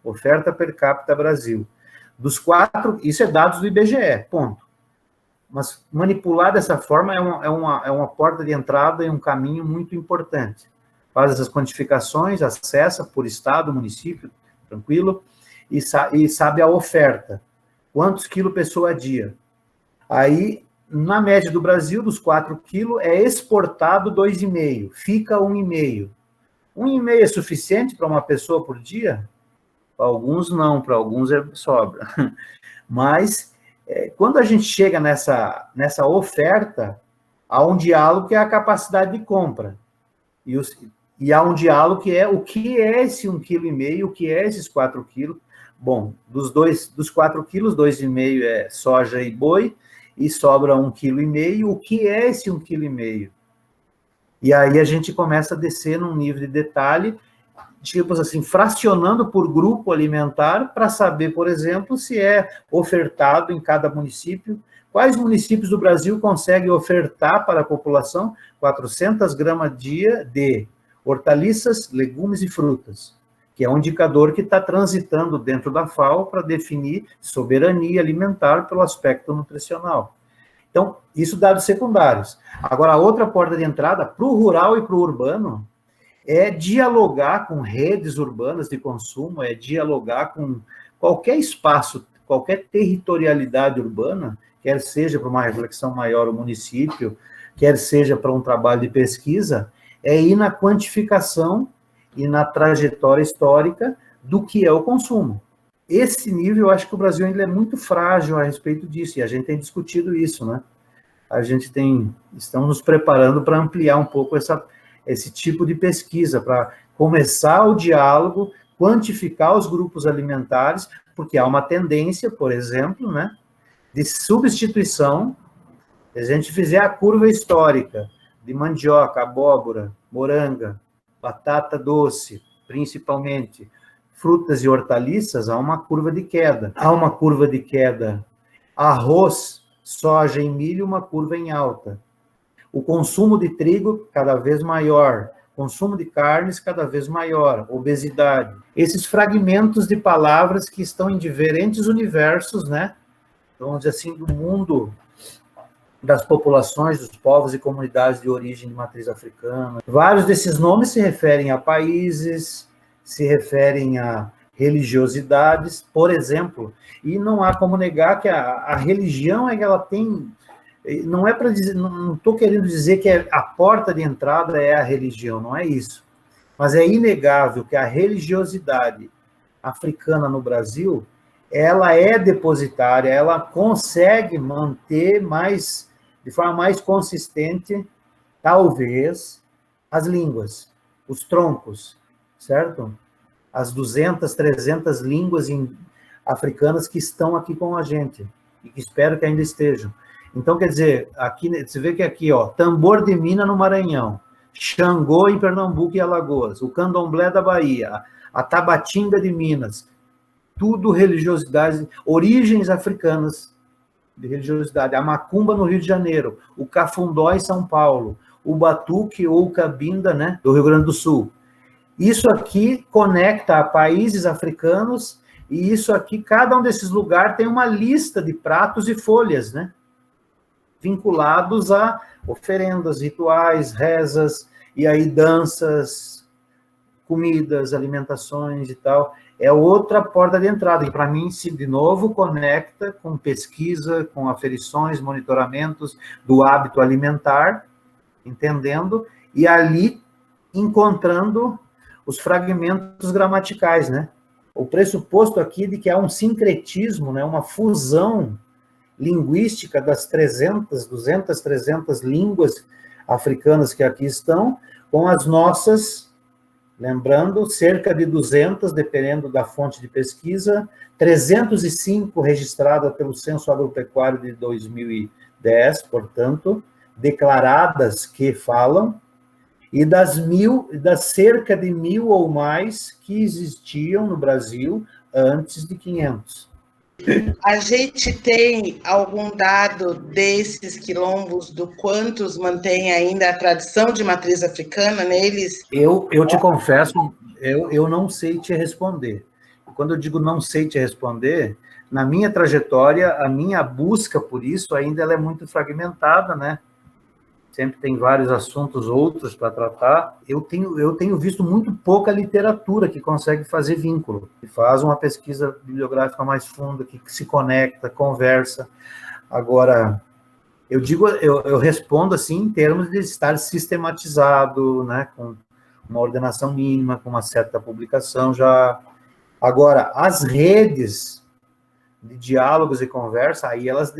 oferta per capita Brasil. Dos 4, isso é dados do IBGE, ponto. Mas manipular dessa forma é uma porta de entrada e um caminho muito importante. Faz essas quantificações, acessa por estado, município, tranquilo, e sabe a oferta. Quantos quilos pessoa a dia? Aí, na média do Brasil, dos 4 quilos, é exportado 2,5, fica 1,5. 1,5 é suficiente para uma pessoa por dia? Para alguns não, para alguns sobra. Mas, quando a gente chega nessa oferta, há um diálogo que é a capacidade de compra. E há um diálogo que é o que é esse 1,5 kg, o que é esses 4 quilos. Bom, dos 4 quilos, 2,5 é soja e boi, e sobra 1,5 kg. O que é esse 1,5 kg? E aí a gente começa a descer num nível de detalhe, tipo assim, fracionando por grupo alimentar, para saber, por exemplo, se é ofertado em cada município. Quais municípios do Brasil conseguem ofertar para a população 400 gramas dia de hortaliças, legumes e frutas, que é um indicador que está transitando dentro da FAO para definir soberania alimentar pelo aspecto nutricional. Então, isso dados secundários. Agora, a outra porta de entrada para o rural e para o urbano é dialogar com redes urbanas de consumo, é dialogar com qualquer espaço, qualquer territorialidade urbana, quer seja para uma reflexão maior o município, quer seja para um trabalho de pesquisa, é ir na quantificação e na trajetória histórica do que é o consumo. Esse nível, eu acho que o Brasil ainda é muito frágil a respeito disso, e a gente tem discutido isso, né? Estamos nos preparando para ampliar um pouco esse tipo de pesquisa, para começar o diálogo, quantificar os grupos alimentares, porque há uma tendência, por exemplo, né, de substituição. Se a gente fizer a curva histórica de mandioca, abóbora, moranga, batata doce, principalmente, frutas e hortaliças, há uma curva de queda. Há uma curva de queda. Arroz, soja e milho, uma curva em alta. O consumo de trigo, cada vez maior. Consumo de carnes, cada vez maior. Obesidade. Esses fragmentos de palavras que estão em diferentes universos, né? Vamos dizer assim, do mundo das populações, dos povos e comunidades de origem de matriz africana. Vários desses nomes se referem a países, se referem a religiosidades, por exemplo, e não há como negar que a religião ela tem, não é para dizer, não estou querendo dizer que a porta de entrada é a religião, não é isso, mas é inegável que a religiosidade africana no Brasil, ela é depositária, ela consegue manter de forma mais consistente, talvez, as línguas, os troncos, certo? As 200, 300 línguas africanas que estão aqui com a gente, e que espero que ainda estejam. Então, quer dizer, aqui, você vê que aqui, ó, tambor de Minas no Maranhão, Xangô em Pernambuco e Alagoas, o candomblé da Bahia, a tabatinga de Minas, tudo religiosidade, origens africanas de religiosidade, a macumba no Rio de Janeiro, o cafundó em São Paulo, o batuque ou o cabinda, né, do Rio Grande do Sul. Isso aqui conecta a países africanos, e isso aqui, cada um desses lugares tem uma lista de pratos e folhas, né, vinculados a oferendas, rituais, rezas, e aí danças, comidas, alimentações e tal. É outra porta de entrada, que para mim, de novo, conecta com pesquisa, com aferições, monitoramentos do hábito alimentar, entendendo, e ali encontrando os fragmentos gramaticais, né? O pressuposto aqui de que há um sincretismo, né? Uma fusão linguística das 200, 300 línguas africanas que aqui estão, com as nossas, lembrando, cerca de 200, dependendo da fonte de pesquisa, 305 registradas pelo Censo Agropecuário de 2010, portanto, declaradas que falam, e das cerca de 1.000 ou mais que existiam no Brasil antes de 500. A gente tem algum dado desses quilombos, do quantos mantém ainda a tradição de matriz africana neles? Eu te confesso, eu não sei te responder. Quando eu digo não sei te responder, na minha trajetória, a minha busca por isso ainda ela é muito fragmentada, né? Sempre tem vários assuntos outros para tratar. Eu tenho visto muito pouca literatura que consegue fazer vínculo, que faz uma pesquisa bibliográfica mais funda, que se conecta, conversa. Agora, eu respondo assim em termos de estar sistematizado, né, com uma ordenação mínima, com uma certa publicação já. Agora, as redes de diálogos e conversa, aí elas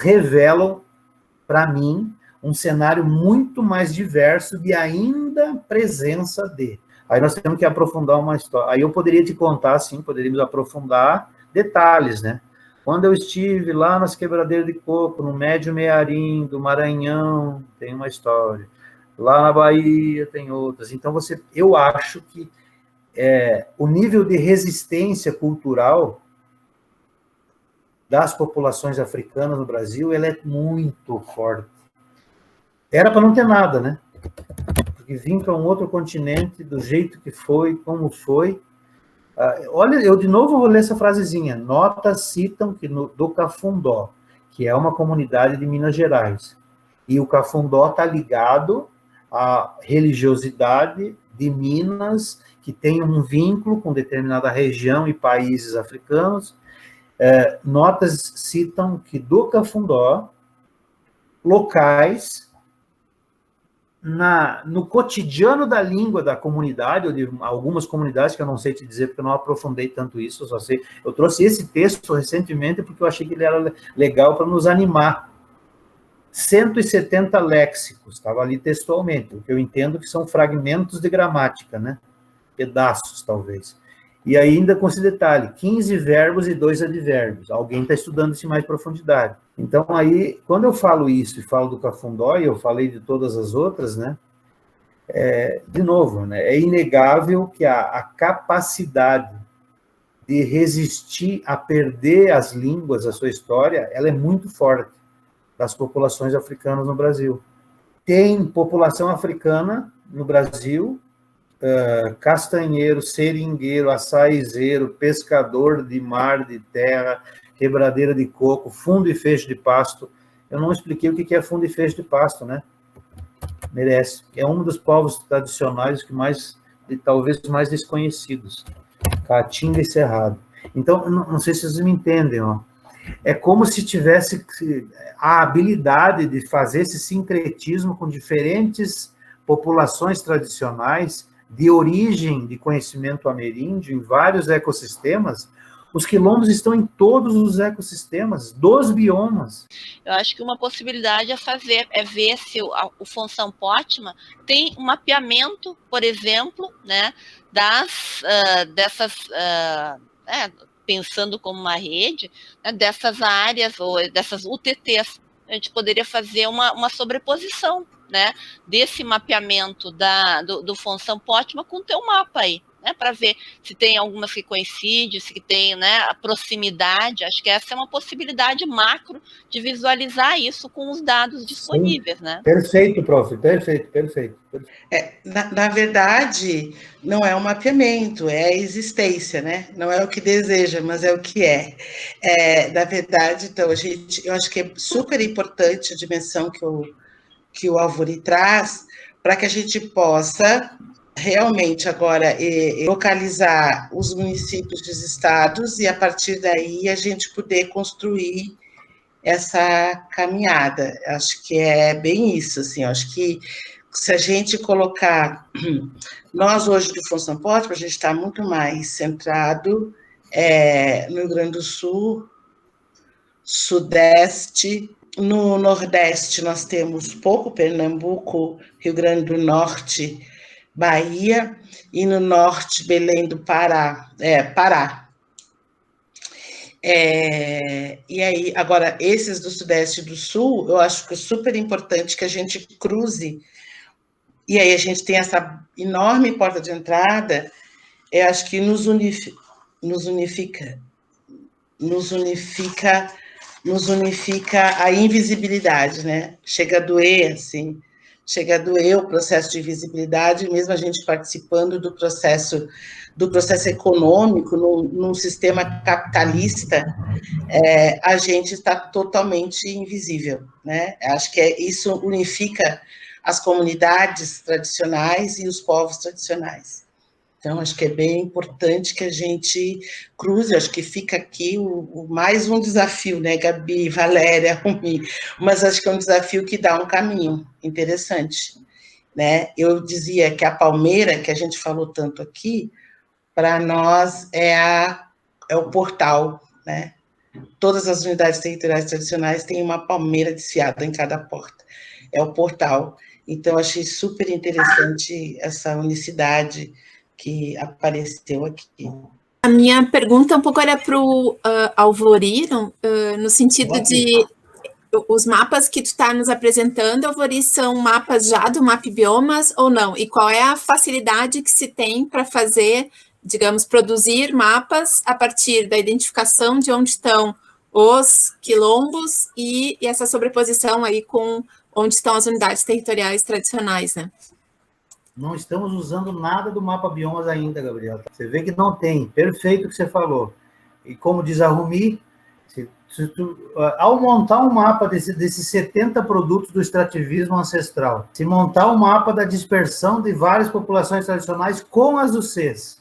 revelam para mim, um cenário muito mais diverso de ainda presença de. Aí nós temos que aprofundar uma história. Aí eu poderia te contar, sim, poderíamos aprofundar detalhes, né? Quando eu estive lá nas quebradeiras de coco, no Médio Mearim, do Maranhão, tem uma história. Lá na Bahia tem outras. Então, eu acho que o nível de resistência cultural das populações africanas no Brasil, ela é muito forte. Era para não ter nada, né? Porque vir para um outro continente, do jeito que foi, como foi. Olha, eu de novo vou ler essa frasezinha. Notas citam que do Cafundó, que é uma comunidade de Minas Gerais. E o Cafundó está ligado à religiosidade de Minas, que tem um vínculo com determinada região e países africanos. Notas citam que do Cafundó, locais, no cotidiano da língua da comunidade, ou de algumas comunidades, que eu não sei te dizer, porque eu não aprofundei tanto isso, eu só sei, eu trouxe esse texto recentemente, porque eu achei que ele era legal para nos animar. 170 léxicos, estava ali textualmente, o que eu entendo que são fragmentos de gramática, né? Pedaços, talvez. E ainda com esse detalhe, 15 verbos e 2 advérbios. Alguém está estudando isso em mais profundidade. Então, aí, quando eu falo isso e falo do Cafundó, e eu falei de todas as outras, né? De novo, né? É inegável que a capacidade de resistir a perder as línguas, a sua história, ela é muito forte das populações africanas no Brasil. Tem população africana no Brasil, castanheiro, seringueiro, açaizeiro, pescador de mar, de terra, quebradeira de coco, fundo e feixe de pasto. Eu não expliquei o que é fundo e feixe de pasto, né? Merece. É um dos povos tradicionais que talvez mais desconhecidos. Caatinga e Cerrado. Então, não sei se vocês me entendem, ó. É como se tivesse a habilidade de fazer esse sincretismo com diferentes populações tradicionais de origem de conhecimento ameríndio em vários ecossistemas. Os quilombos estão em todos os ecossistemas, dos biomas. Eu acho que uma possibilidade é ver se o Função Pótma tem um mapeamento, por exemplo, né, pensando como uma rede, né, dessas áreas ou dessas UTTs. A gente poderia fazer uma sobreposição, né, desse mapeamento do Função Pótma com o teu mapa aí. né, para ver se tem algumas que coincidem, se tem, né, a proximidade. Acho que essa é uma possibilidade macro de visualizar isso com os dados disponíveis, né? Perfeito, prof, perfeito. Na verdade, não é um mapeamento, é a existência, né? Não é o que deseja, mas é o que é. Na verdade, então, eu acho que é super importante a dimensão que o Alvori traz, para que a gente possa realmente agora localizar os municípios dos estados e, a partir daí, a gente poder construir essa caminhada. Acho que é bem isso, assim, acho que se a gente colocar, nós hoje do Função Pótima, a gente está muito mais centrado no Rio Grande do Sul, Sudeste, no Nordeste nós temos pouco, Pernambuco, Rio Grande do Norte, Bahia, e no Norte, Belém do Pará, Pará. E aí, agora, esses do Sudeste e do Sul, eu acho que é super importante que a gente cruze, e aí a gente tem essa enorme porta de entrada, eu acho que nos unifica a invisibilidade, né? Chega a doer, assim, o processo de invisibilidade, mesmo a gente participando do processo econômico, num sistema capitalista, a gente está totalmente invisível, né? Acho que isso unifica as comunidades tradicionais e os povos tradicionais. Então, acho que é bem importante que a gente cruze, acho que fica aqui mais um desafio, né, Gabi, Valéria, Rumi, mas acho que é um desafio que dá um caminho interessante, né? Eu dizia que a palmeira, que a gente falou tanto aqui, para nós é o portal, né? Todas as unidades territoriais tradicionais têm uma palmeira desfiada em cada porta, é o portal. Então, achei super interessante essa unicidade que apareceu aqui. A minha pergunta um pouco era para o Alvori, no sentido de os mapas que tu está nos apresentando, Alvori, são mapas já do MapBiomas ou não? E qual é a facilidade que se tem para fazer, digamos, produzir mapas a partir da identificação de onde estão os quilombos e essa sobreposição aí com onde estão as unidades territoriais tradicionais, né? Não estamos usando nada do mapa biomas ainda, Gabriela. Você vê que não tem. Perfeito o que você falou. E como diz a Rumi, ao montar um mapa desses 70 produtos do extrativismo ancestral, se montar um mapa da dispersão de várias populações tradicionais com as UCs,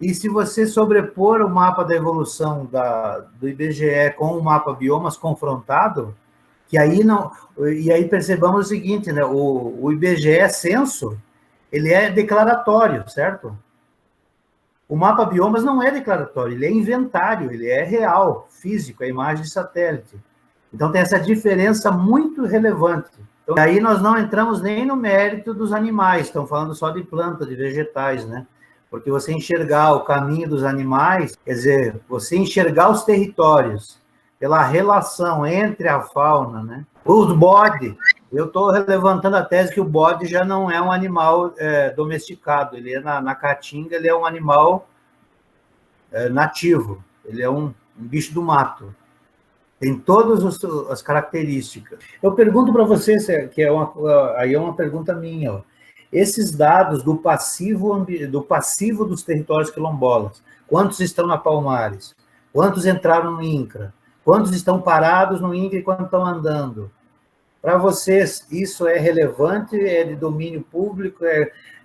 e se você sobrepor o mapa da evolução do IBGE com o mapa biomas confrontado, que aí não... E aí percebamos o seguinte, né? O IBGE censo, ele é declaratório, certo? O mapa biomas não é declaratório, ele é inventário, ele é real, físico, é imagem de satélite. Então tem essa diferença muito relevante. Então, aí nós não entramos nem no mérito dos animais, estamos falando só de planta, de vegetais, né? Porque você enxergar o caminho dos animais, quer dizer, você enxergar os territórios pela relação entre a fauna, né? Os bode, eu estou levantando a tese que o bode já não é um animal domesticado, ele é na caatinga, ele é um animal nativo, ele é um bicho do mato, tem todas as características. Eu pergunto para vocês, que aí é uma pergunta minha, ó. Esses dados do passivo dos territórios quilombolas, quantos estão na Palmares, quantos entraram no INCRA, quantos estão parados no INCRA e quantos estão andando? Para vocês, isso é relevante, é de domínio público,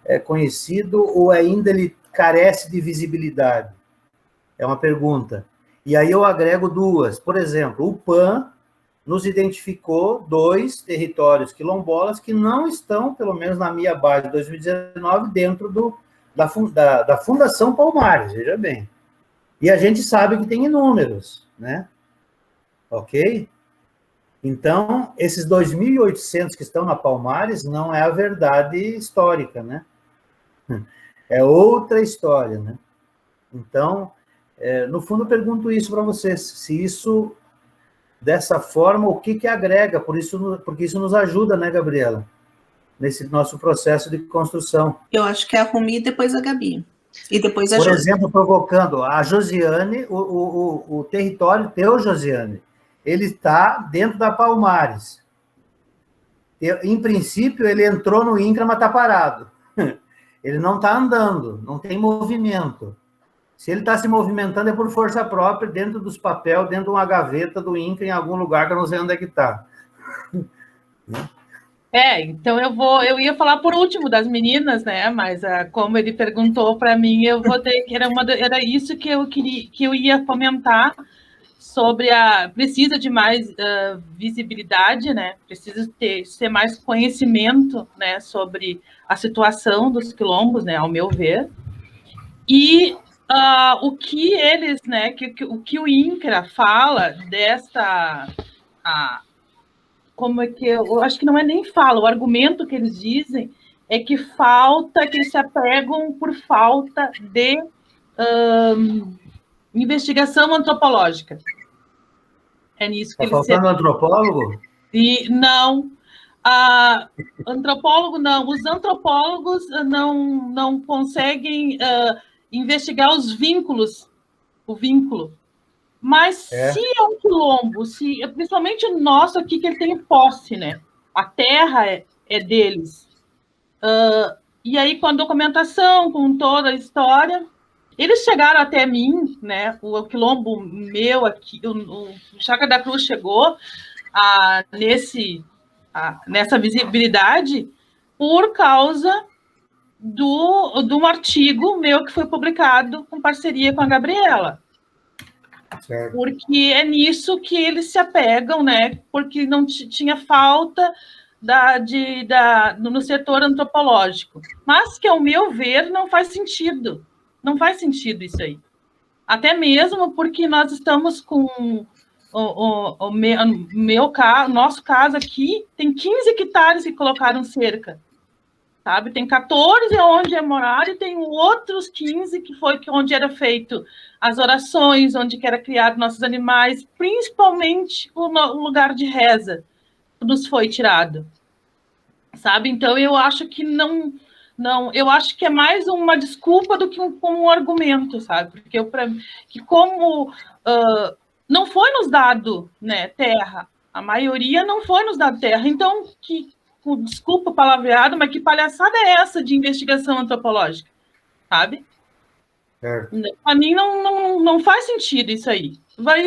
é conhecido, ou ainda ele carece de visibilidade? É uma pergunta. E aí eu agrego duas. Por exemplo, o PAN nos identificou 2 territórios quilombolas que não estão, pelo menos na minha base de 2019, dentro da Fundação Palmares, veja bem. E a gente sabe que tem inúmeros, né? Ok? Então, esses 2.800 que estão na Palmares não é a verdade histórica, né? É outra história, né? Então, no fundo, eu pergunto isso para vocês, se isso, dessa forma, o que agrega, porque isso nos ajuda, né, Gabriela? Nesse nosso processo de construção. Eu acho que é a Rumi e depois a Gabi. E depois Por exemplo, provocando a Josiane, o território teu, Josiane, ele está dentro da Palmares. Em princípio, ele entrou no INCRA, mas está parado. Ele não está andando, não tem movimento. Se ele está se movimentando, é por força própria, dentro dos papéis, dentro de uma gaveta do INCRA, em algum lugar que eu não sei onde é que está. Então eu ia falar por último das meninas, né? Mas como ele perguntou para mim, eu vou ter que era isso que eu ia comentar sobre precisa de mais visibilidade, né? Precisa ser mais conhecimento, né? Sobre a situação dos quilombos, né? Ao meu ver, e o que eles, né? O que o INCRA fala dessa como é que eu acho que não é nem fala, o argumento que eles dizem é que eles se apegam por falta de investigação antropológica. É nisso que eles... Está faltando antropólogo? E não, antropólogo não, os antropólogos não conseguem investigar os vínculos, o vínculo. Mas se é um quilombo, principalmente o nosso aqui, que ele tem posse, né? A terra é deles. E aí, com a documentação, com toda a história, eles chegaram até mim, né? O quilombo meu aqui, o Chácara da Cruz chegou nessa visibilidade por causa de um artigo meu que foi publicado com parceria com a Gabriela. Certo. Porque é nisso que eles se apegam, né? Porque não tinha falta no setor antropológico. Mas que, ao meu ver, não faz sentido. Não faz sentido isso aí. Até mesmo porque nós estamos com nosso caso aqui, tem 15 hectares que colocaram cerca. Sabe? Tem 14 onde é morar e tem outros 15 que foi onde era feito as orações, onde era criado nossos animais, principalmente o lugar de reza, nos foi tirado. Sabe? Então, eu acho que eu acho que é mais uma desculpa do que um argumento, sabe? Porque como não foi nos dado, né, terra, a maioria não foi nos dado terra, então desculpa o palavreado, mas que palhaçada é essa de investigação antropológica, sabe? Para mim não faz sentido isso aí. Vai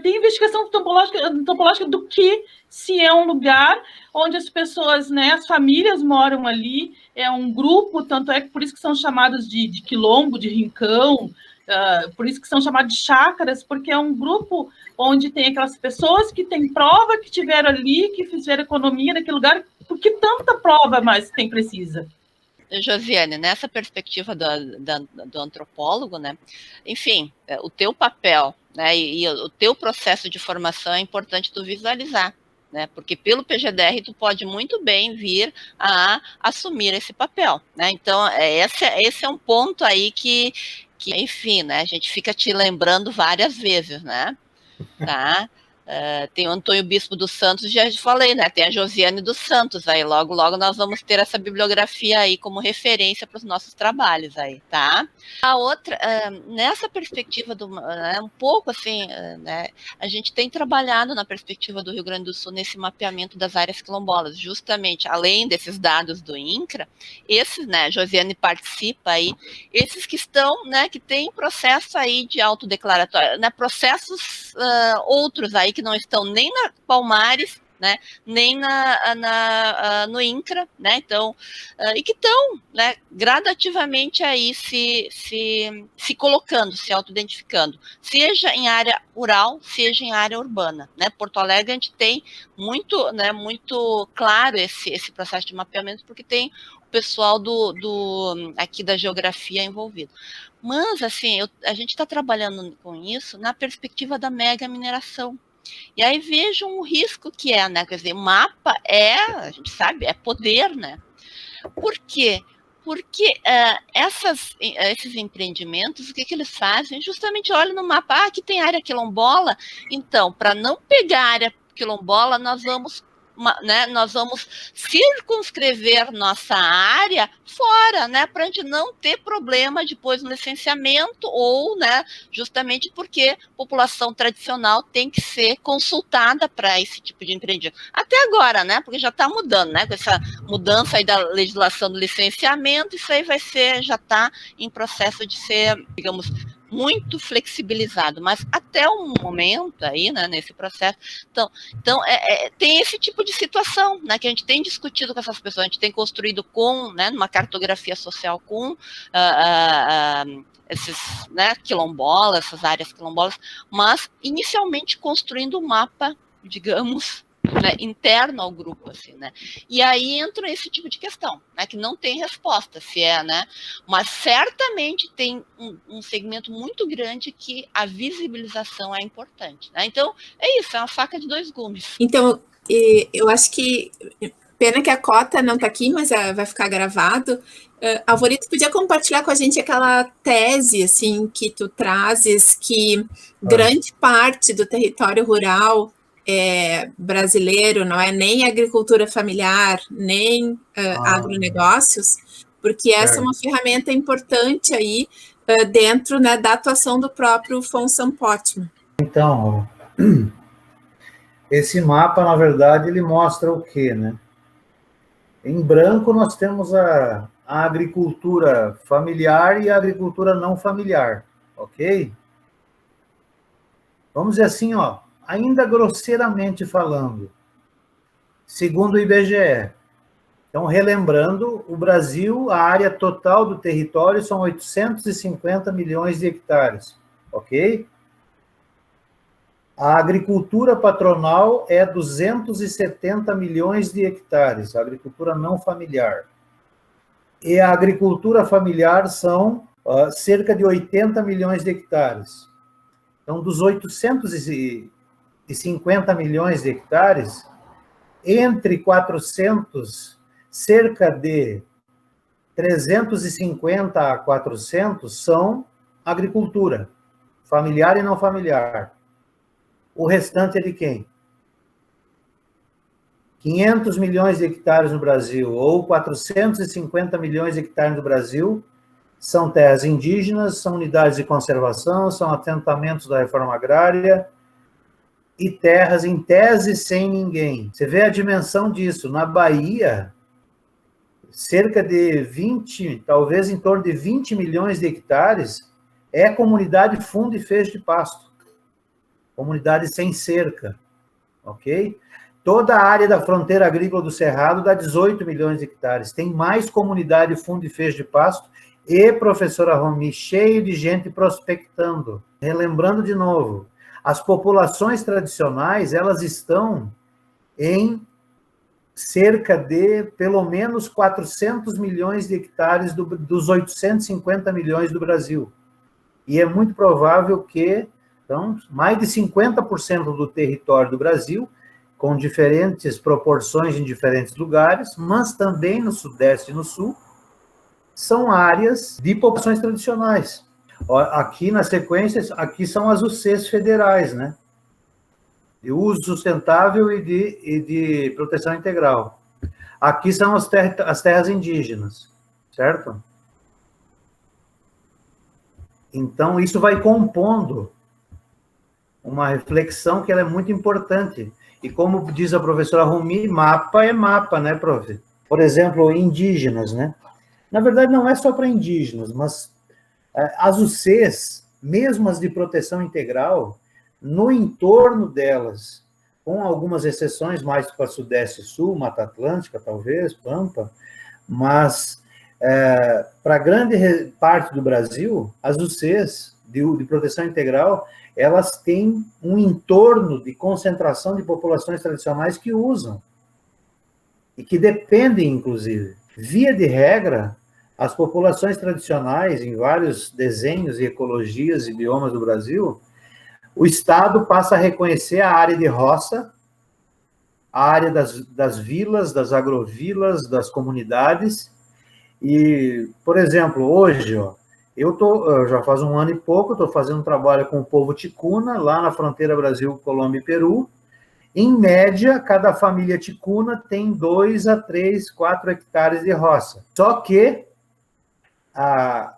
ter investigação antropológica do que se é um lugar onde as pessoas, né, as famílias moram ali, é um grupo, tanto é que por isso que são chamados de quilombo, de rincão, por isso que são chamados de chácaras, porque é um grupo onde tem aquelas pessoas que têm prova que tiveram ali, que fizeram economia naquele lugar, porque tanta prova mais tem precisa. Josiane, nessa perspectiva do antropólogo, né? Enfim, o teu papel, né, e o teu processo de formação é importante tu visualizar, né? Porque pelo PGDR tu pode muito bem vir a assumir esse papel, né? Então, esse é um ponto aí que, enfim, né, a gente fica te lembrando várias vezes, né? Tá? Tem o Antônio Bispo dos Santos, já falei, né? Tem a Josiane dos Santos aí, logo nós vamos ter essa bibliografia aí como referência para os nossos trabalhos aí, tá? A outra, nessa perspectiva um pouco assim, né? A gente tem trabalhado na perspectiva do Rio Grande do Sul nesse mapeamento das áreas quilombolas, justamente, além desses dados do INCRA, esses, né? Josiane participa aí, esses que estão, né? Que tem processo aí de autodeclaratório, né? Processos outros aí que não estão nem na Palmares, né, nem no INCRA, né, então, e que estão, né, gradativamente aí se colocando, se autoidentificando, seja em área rural, seja em área urbana, né. Porto Alegre a gente tem muito, né, muito claro esse processo de mapeamento, porque tem o pessoal aqui da geografia envolvido. Mas, assim, a gente está trabalhando com isso na perspectiva da mega mineração. E aí vejam o risco que é, né? Quer dizer, o mapa a gente sabe, é poder, né? Por quê? Porque esses empreendimentos, o que eles fazem? Justamente olham no mapa, aqui tem área quilombola, então, para não pegar área quilombola, nós vamos né, nós vamos circunscrever nossa área fora, né, para a gente não ter problema depois no licenciamento, ou, né, justamente porque a população tradicional tem que ser consultada para esse tipo de empreendimento. Até agora, né, porque já está mudando, né, com essa mudança aí da legislação do licenciamento, isso aí já está em processo de ser, digamos, muito flexibilizado, mas até o momento aí, né, nesse processo, então tem esse tipo de situação, né, que a gente tem discutido com essas pessoas, a gente tem construído com, né, uma cartografia social com esses, né, quilombolas, essas áreas quilombolas, mas inicialmente construindo um mapa, digamos, né, interno ao grupo, assim, né? E aí entra esse tipo de questão, né, que não tem resposta, se é, né? Mas certamente tem um segmento muito grande que a visibilização é importante, né? Então, é isso, é uma faca de dois gumes. Então, eu acho que, pena que a cota não está aqui, mas vai ficar gravado. Alvorito, podia compartilhar com a gente aquela tese, assim, que tu trazes, que grande parte do território rural brasileiro não é nem agricultura familiar, nem agronegócios, porque essa é uma ferramenta importante aí dentro, né, da atuação do próprio Fonsan Potman. Então, esse mapa, na verdade, ele mostra o quê, né? Em branco, nós temos a agricultura familiar e a agricultura não familiar, ok? Vamos dizer assim, ó, ainda grosseiramente falando, segundo o IBGE. Então, relembrando, o Brasil, a área total do território são 850 milhões de hectares, ok? A agricultura patronal é 270 milhões de hectares, a agricultura não familiar. E a agricultura familiar são cerca de 80 milhões de hectares. Então, dos 850 milhões de hectares, entre 400, cerca de 350 a 400 são agricultura, familiar e não familiar. O restante é de quem? 500 milhões de hectares no Brasil, ou 450 milhões de hectares no Brasil, são terras indígenas, são unidades de conservação, são assentamentos da reforma agrária, e terras, em tese, sem ninguém. Você vê a dimensão disso. Na Bahia, cerca de 20, talvez em torno de 20 milhões de hectares, é comunidade fundo e fecho de pasto. Comunidade sem cerca, ok? Toda a área da fronteira agrícola do Cerrado dá 18 milhões de hectares. Tem mais comunidade fundo e fecho de pasto e, professora Romi, cheio de gente prospectando. Relembrando de novo, as populações tradicionais, elas estão em cerca de, pelo menos, 400 milhões de hectares dos 850 milhões do Brasil. E é muito provável que, então, mais de 50% do território do Brasil, com diferentes proporções em diferentes lugares, mas também no Sudeste e no Sul, são áreas de populações tradicionais. Aqui, na sequência, aqui são as UCs federais, né? De uso sustentável e de proteção integral. Aqui são as terras indígenas, certo? Então, isso vai compondo uma reflexão que ela é muito importante. E como diz a professora Romi, mapa é mapa, né, prof? Por exemplo, indígenas, né? Na verdade, não é só para indígenas, mas as UCs, mesmo as de proteção integral, no entorno delas, com algumas exceções mais para Sudeste e Sul, Mata Atlântica, talvez, Pampa, mas para grande parte do Brasil, as UCs de proteção integral, elas têm um entorno de concentração de populações tradicionais que usam, e que dependem, inclusive. Via de regra, as populações tradicionais, em vários desenhos e ecologias e biomas do Brasil, o Estado passa a reconhecer a área de roça, a área das vilas, das agrovilas, das comunidades. E, por exemplo, hoje, eu já faz um ano e pouco, estou fazendo um trabalho com o povo ticuna, lá na fronteira Brasil, Colômbia e Peru, Em média, cada família ticuna tem 2 a 3, 4 hectares de roça. Só que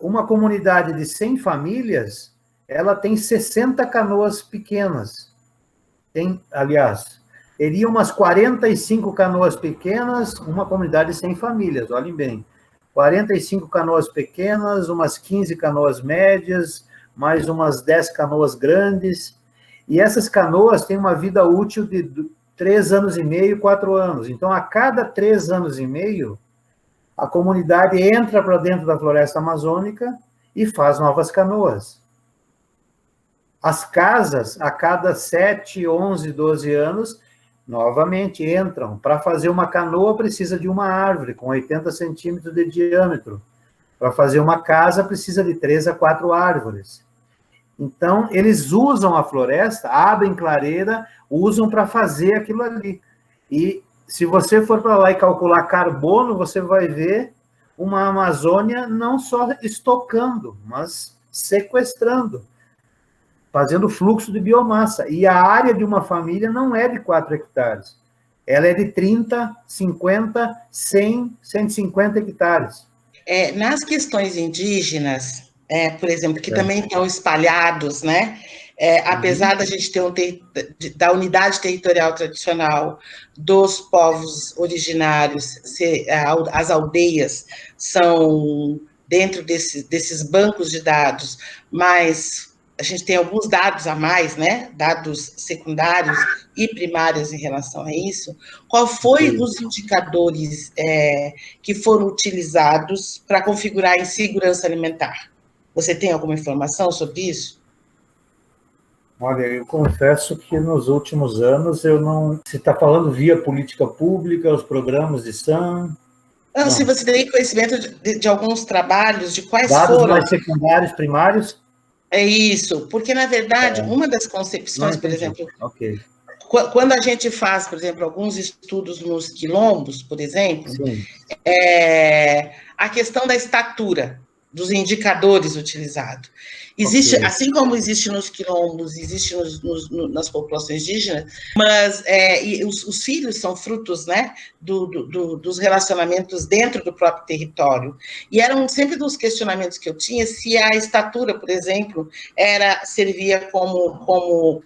uma comunidade de 100 famílias, ela tem 60 canoas pequenas. Teria umas 45 canoas pequenas, uma comunidade de 100 famílias, olhem bem. 45 canoas pequenas, umas 15 canoas médias, mais umas 10 canoas grandes. E essas canoas têm uma vida útil de 3 anos e meio, 4 anos. Então, a cada 3 anos e meio, a comunidade entra para dentro da floresta amazônica e faz novas canoas. As casas, a cada 7, 11, 12 anos, novamente entram. Para fazer uma canoa, precisa de uma árvore com 80 centímetros de diâmetro. Para fazer uma casa, precisa de 3 a 4 árvores. Então, eles usam a floresta, abrem clareira, usam para fazer aquilo ali. E se você for para lá e calcular carbono, você vai ver uma Amazônia não só estocando, mas sequestrando, fazendo fluxo de biomassa. E a área de uma família não é de 4 hectares. Ela é de 30, 50, 100, 150 hectares. Nas questões indígenas, por exemplo, que também estão espalhados, né? Apesar da gente ter da unidade territorial tradicional dos povos originários, as aldeias são dentro desses bancos de dados, mas a gente tem alguns dados a mais, né? Dados secundários e primários em relação a isso. Qual foi os indicadores que foram utilizados para configurar a insegurança alimentar? Você tem alguma informação sobre isso? Olha, eu confesso que nos últimos anos eu não... Você está falando via política pública, os programas de SAM... Não, se você tem conhecimento de alguns trabalhos, de quais dados foram... mais secundários, primários? É isso, porque, na verdade, uma das concepções, por exemplo... Ok. Quando a gente faz, por exemplo, alguns estudos nos quilombos, por exemplo, a questão da estatura, dos indicadores utilizados. Existe, assim como existe nos quilombos, existe nas populações indígenas, mas os filhos são frutos, né, dos relacionamentos dentro do próprio território. E eram sempre dos questionamentos que eu tinha se a estatura, por exemplo, servia como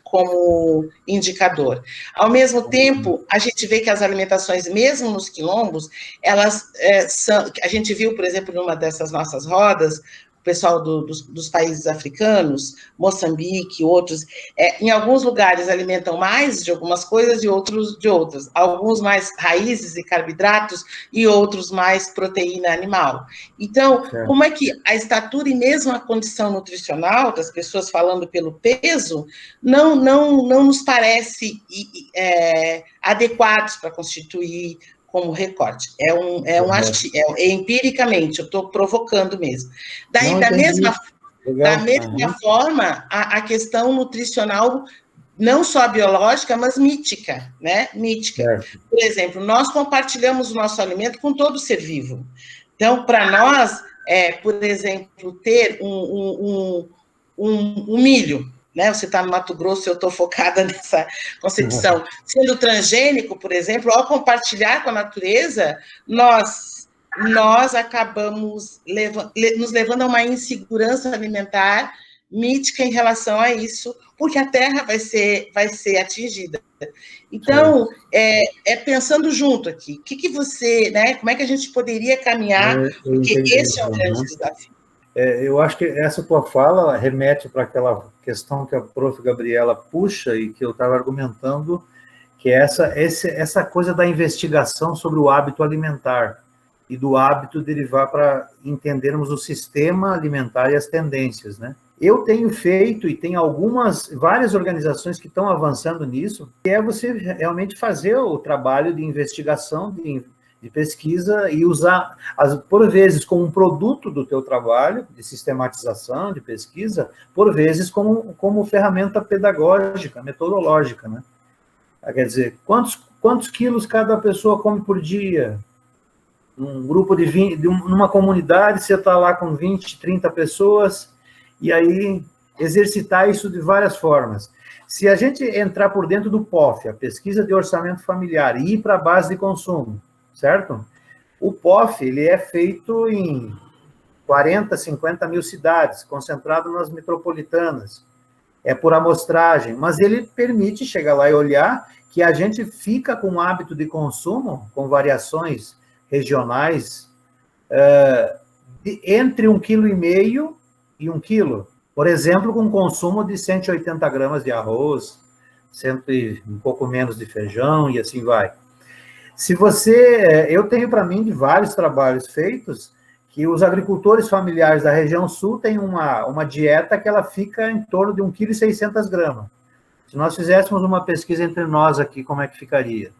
indicador. Ao mesmo tempo, a gente vê que as alimentações, mesmo nos quilombos, elas são... A gente viu, por exemplo, numa dessas nossas rodas, o pessoal dos países africanos, Moçambique, outros, em alguns lugares alimentam mais de algumas coisas e outros de outras. Alguns mais raízes e carboidratos e outros mais proteína animal. Então, como é que a estatura e mesmo a condição nutricional das pessoas falando pelo peso não nos parece adequados para constituir como recorte. Empiricamente, eu estou provocando mesmo. Da mesma forma, a questão nutricional, não só biológica, mas mítica, né? Mítica. Por exemplo, nós compartilhamos o nosso alimento com todo ser vivo. Então, para nós, por exemplo, ter um milho, né? Você está no Mato Grosso, eu estou focada nessa concepção. Sendo transgênico, por exemplo, ao compartilhar com a natureza, nós acabamos nos levando a uma insegurança alimentar mítica em relação a isso, porque a terra vai ser atingida. Então, pensando junto aqui, o que você, né? Como é que a gente poderia caminhar? Porque esse é um grande desafio. Eu acho que essa tua fala remete para aquela questão que a prof. Gabriela puxa e que eu estava argumentando, que é essa coisa da investigação sobre o hábito alimentar e do hábito derivar para entendermos o sistema alimentar e as tendências, né? Eu tenho feito, e tem várias organizações que estão avançando nisso, que é você realmente fazer o trabalho de investigação, de pesquisa e usar, por vezes, como um produto do teu trabalho, de sistematização, de pesquisa, por vezes como ferramenta pedagógica, metodológica, né? Quer dizer, quantos quilos cada pessoa come por dia? Um grupo de 20, numa comunidade, você está lá com 20, 30 pessoas, e aí exercitar isso de várias formas. Se a gente entrar por dentro do POF, a pesquisa de orçamento familiar, e ir para a base de consumo, certo? O POF, ele é feito em 40, 50 mil cidades, concentrado nas metropolitanas. É por amostragem, mas ele permite chegar lá e olhar que a gente fica com um hábito de consumo, com variações regionais, entre 1,5 kg e 1 kg. Por exemplo, com consumo de 180 gramas de arroz, um pouco menos de feijão, e assim vai. Se você... Eu tenho para mim de vários trabalhos feitos que os agricultores familiares da região sul têm uma dieta que ela fica em torno de 1,6 kg. Se nós fizéssemos uma pesquisa entre nós aqui, como é que ficaria?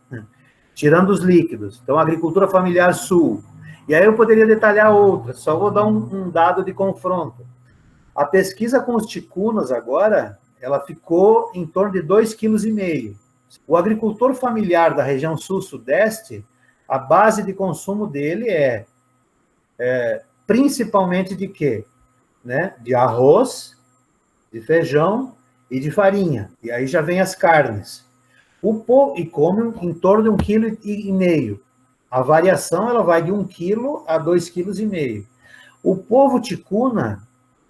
Tirando os líquidos. Então, agricultura familiar sul. E aí eu poderia detalhar outras, só vou dar um dado de confronto. A pesquisa com os ticunas agora, ela ficou em torno de 2,5 kg. O agricultor familiar da região sul-sudeste, a base de consumo dele é principalmente de quê? Né? De arroz, de feijão e de farinha. E aí já vem as carnes. E come em torno de 1,5 kg. A variação ela vai de 1 kg a 2,5 kg. O povo ticuna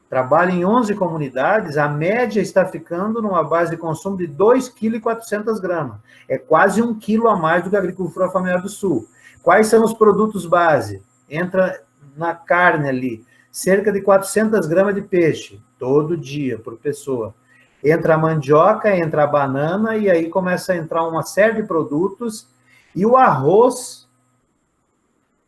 trabalha em 11 comunidades, a média está ficando numa base de consumo de 2,4 kg. É quase 1 kg a mais do que a agricultura familiar do sul. Quais são os produtos base? Entra na carne ali, cerca de 400 gramas de peixe, todo dia, por pessoa. Entra a mandioca, entra a banana, e aí começa a entrar uma série de produtos, e o arroz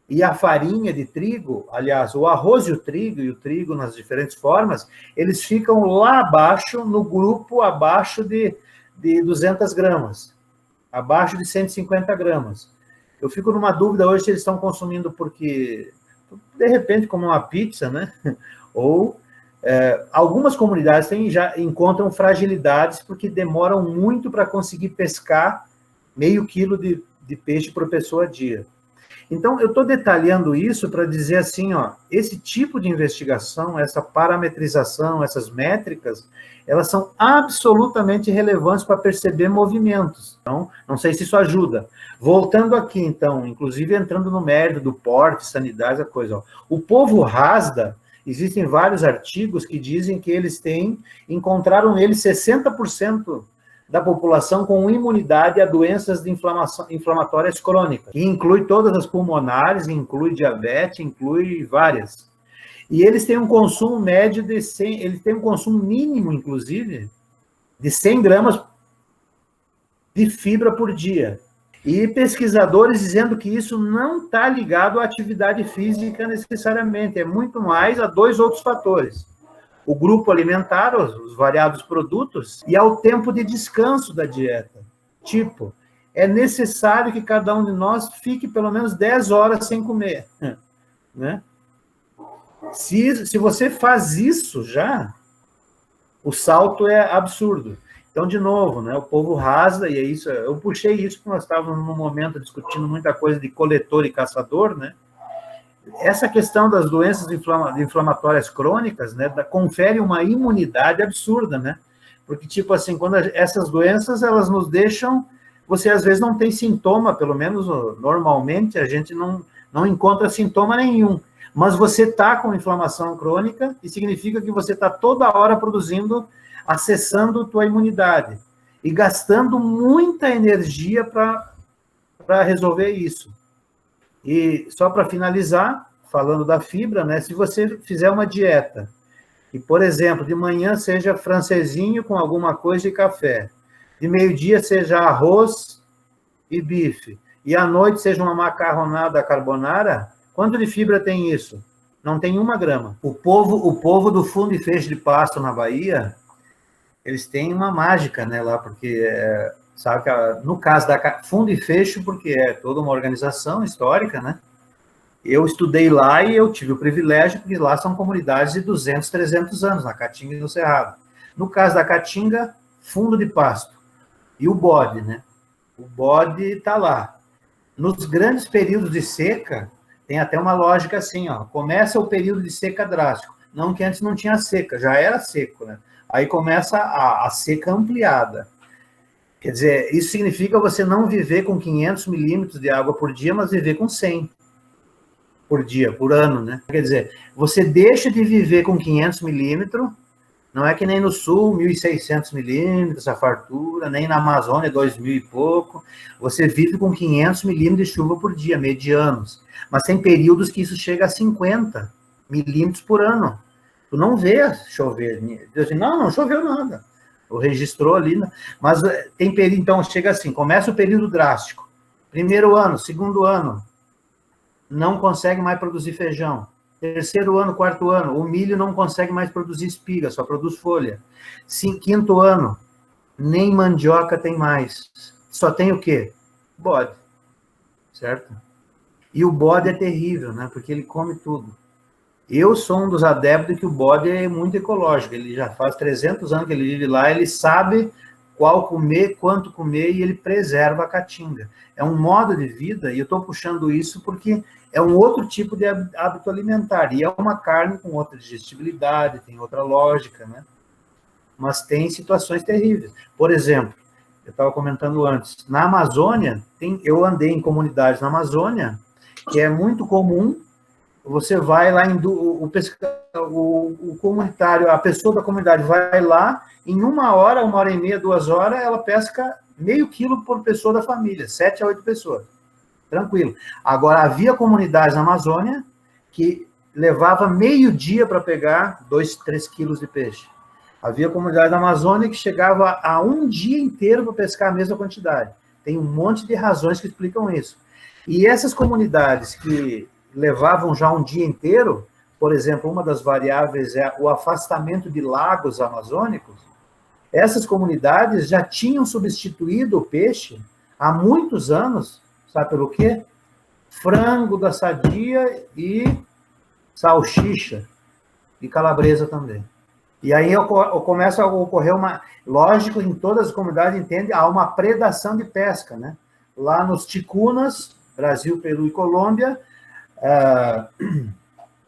e a farinha de trigo, aliás, o arroz e o trigo nas diferentes formas, eles ficam lá abaixo, no grupo abaixo de 200 gramas, abaixo de 150 gramas. Eu fico numa dúvida hoje se eles estão consumindo porque, de repente, como uma pizza, né? Ou algumas comunidades já encontram fragilidades porque demoram muito para conseguir pescar meio quilo de peixe por pessoa a dia. Então, eu estou detalhando isso para dizer assim, ó, esse tipo de investigação, essa parametrização, essas métricas, elas são absolutamente relevantes para perceber movimentos. Então, não sei se isso ajuda. Voltando aqui, então, inclusive entrando no mérito do porte, sanidade, a coisa. Ó. O povo Rasda, existem vários artigos que dizem que eles encontraram nele 60% da população com imunidade a doenças de inflamatórias crônicas, que inclui todas as pulmonares, inclui diabetes, inclui várias. E eles têm um consumo médio de 100, eles têm um consumo mínimo, inclusive, de 100 gramas de fibra por dia. E pesquisadores dizendo que isso não está ligado à atividade física necessariamente, é muito mais a 2 outros fatores. O grupo alimentar, os variados produtos, e ao tempo de descanso da dieta. Tipo, é necessário que cada um de nós fique pelo menos 10 horas sem comer. Né? Se você faz isso já, o salto é absurdo. Então, de novo, né, o povo Rasda, e é isso, eu puxei isso porque nós estávamos num momento discutindo muita coisa de coletor e caçador, né? Essa questão das doenças inflamatórias crônicas, né, confere uma imunidade absurda, né? Porque, tipo assim, quando essas doenças, elas nos deixam... Você, às vezes, não tem sintoma, pelo menos, normalmente, a gente não encontra sintoma nenhum. Mas você está com inflamação crônica e significa que você está toda hora produzindo, acessando tua imunidade e gastando muita energia para resolver isso. E só para finalizar, falando da fibra, né? Se você fizer uma dieta, e, por exemplo, de manhã seja francesinho com alguma coisa de café, de meio-dia seja arroz e bife, e à noite seja uma macarronada carbonara, quanto de fibra tem isso? Não tem 1 grama. O povo do fundo e feixe de pasto na Bahia, eles têm uma mágica, né, lá, porque... sabe que no caso da Fundo e Fecho, porque é toda uma organização histórica, né? Eu estudei lá e eu tive o privilégio, porque lá são comunidades de 200, 300 anos, na Caatinga e no Cerrado. No caso da Caatinga, fundo de pasto. E o bode, né? O bode está lá. Nos grandes períodos de seca, tem até uma lógica assim, ó. Começa o período de seca drástico. Não que antes não tinha seca, já era seco, né? aí começa a seca ampliada. Quer dizer, isso significa você não viver com 500 milímetros de água por dia, mas viver com 100 por dia, por ano, né? Quer dizer, você deixa de viver com 500 milímetros, não é que nem no Sul, 1.600 milímetros, a fartura, nem na Amazônia, 2.000 e pouco. Você vive com 500 milímetros de chuva por dia, medianos. Mas tem períodos que isso chega a 50 milímetros por ano. Tu não vê chover. Diz assim, não choveu nada. O registrou ali, né? Mas tem período, então, chega assim, começa o período drástico. Primeiro ano, segundo ano, não consegue mais produzir feijão. Terceiro ano, quarto ano, o milho não consegue mais produzir espiga, só produz folha. Quinto ano, nem mandioca tem mais. Só tem o quê? Bode. Certo? E o bode é terrível, né? Porque ele come tudo. Eu sou um dos adeptos de que o bode é muito ecológico. Ele já faz 300 anos que ele vive lá, ele sabe qual comer, quanto comer, e ele preserva a caatinga. É um modo de vida, e eu estou puxando isso porque é um outro tipo de hábito alimentar, e é uma carne com outra digestibilidade, tem outra lógica, né? Mas tem situações terríveis. Por exemplo, eu estava comentando antes, na Amazônia, eu andei em comunidades na Amazônia, que é muito comum. Você vai lá, o comunitário, a pessoa da comunidade vai lá, em 1 hora, 1h30, 2 horas, ela pesca meio quilo por pessoa da família, 7 a 8 pessoas. Tranquilo. Agora, havia comunidades na Amazônia que levava meio dia para pegar 2, 3 quilos de peixe. Havia comunidade na Amazônia que chegava a 1 dia inteiro para pescar a mesma quantidade. Tem um monte de razões que explicam isso. E essas comunidades que levavam já 1 dia inteiro, por exemplo, uma das variáveis é o afastamento de lagos amazônicos, essas comunidades já tinham substituído o peixe há muitos anos, sabe pelo quê? Frango da Sadia e salsicha, e calabresa também. E aí começa a ocorrer uma... Lógico, em todas as comunidades, entende, há uma predação de pesca, né? Lá nos ticunas, Brasil, Peru e Colômbia,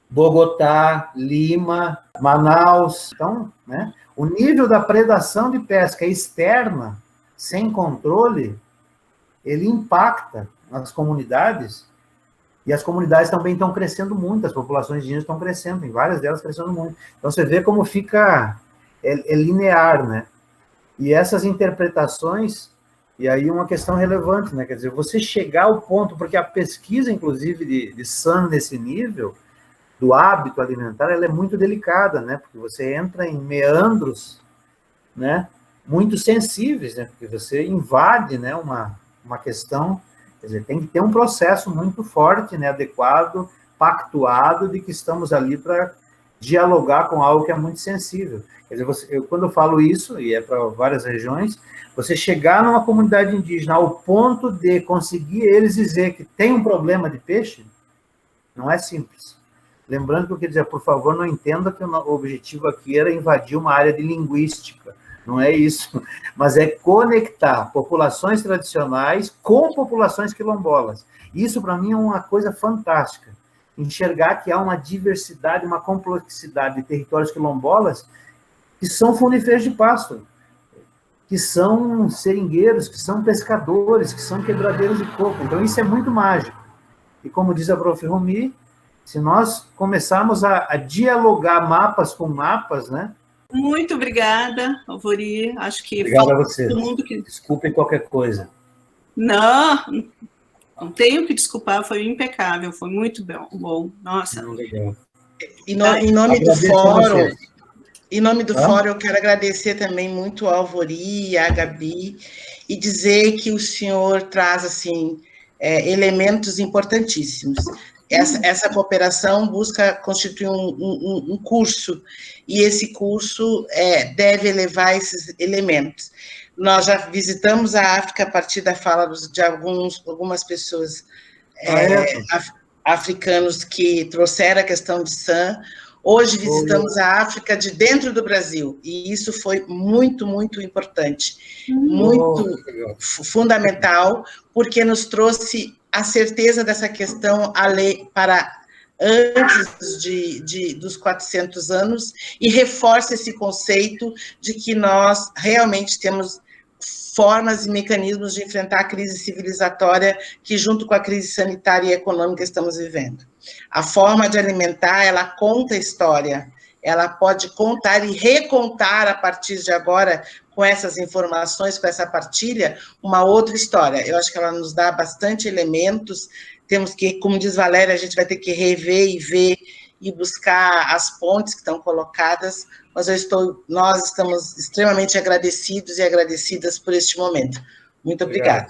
Bogotá, Lima, Manaus. Então, né, o nível da predação de pesca externa, sem controle, ele impacta nas comunidades, e as comunidades também estão crescendo muito, as populações indígenas estão crescendo, em várias delas crescendo muito. Então, você vê como fica, é linear, né? E essas interpretações... E aí uma questão relevante, né? Quer dizer, você chegar ao ponto, porque a pesquisa, inclusive, de SAN nesse nível, do hábito alimentar, ela é muito delicada, né? Porque você entra em meandros, né? Muito sensíveis, né? Porque você invade, né? Uma questão, quer dizer, tem que ter um processo muito forte, né? Adequado, pactuado, de que estamos ali para dialogar com algo que é muito sensível. Quer dizer, quando eu falo isso, e é para várias regiões, você chegar numa comunidade indígena ao ponto de conseguir eles dizer que tem um problema de peixe, não é simples. Lembrando que eu queria dizer, por favor, não entenda que o objetivo aqui era invadir uma área de linguística, não é isso, mas é conectar populações tradicionais com populações quilombolas. Isso, para mim, é uma coisa fantástica. Enxergar que há uma diversidade, uma complexidade de territórios quilombolas que são funifeiros de pasto, que são seringueiros, que são pescadores, que são quebradeiros de coco. Então, isso é muito mágico. E como diz a prof. Rumi, se nós começarmos a dialogar mapas com mapas, né? Muito obrigada, Alvori. Acho que... Obrigado a você. Todo mundo que... Desculpem qualquer coisa. Não tenho que desculpar, foi impecável, foi muito bom. Nossa. Legal. Em nome do fórum... Em nome do fórum, eu quero agradecer também muito ao Alvori e à Gabi, e dizer que o senhor traz, assim, elementos importantíssimos. Essa cooperação busca constituir um curso, e esse curso deve elevar esses elementos. Nós já visitamos a África a partir da fala de algumas pessoas africanos que trouxeram a questão de SAN. Hoje visitamos a África de dentro do Brasil, e isso foi muito, muito importante, muito fundamental, porque nos trouxe a certeza dessa questão para antes dos 400 anos, e reforça esse conceito de que nós realmente temos formas e mecanismos de enfrentar a crise civilizatória que, junto com a crise sanitária e econômica, estamos vivendo. A forma de alimentar, ela conta a história, ela pode contar e recontar, a partir de agora, com essas informações, com essa partilha, uma outra história. Eu acho que ela nos dá bastante elementos, temos que, como diz Valéria, a gente vai ter que rever e ver e buscar as pontes que estão colocadas, mas nós estamos extremamente agradecidos e agradecidas por este momento. Muito obrigada.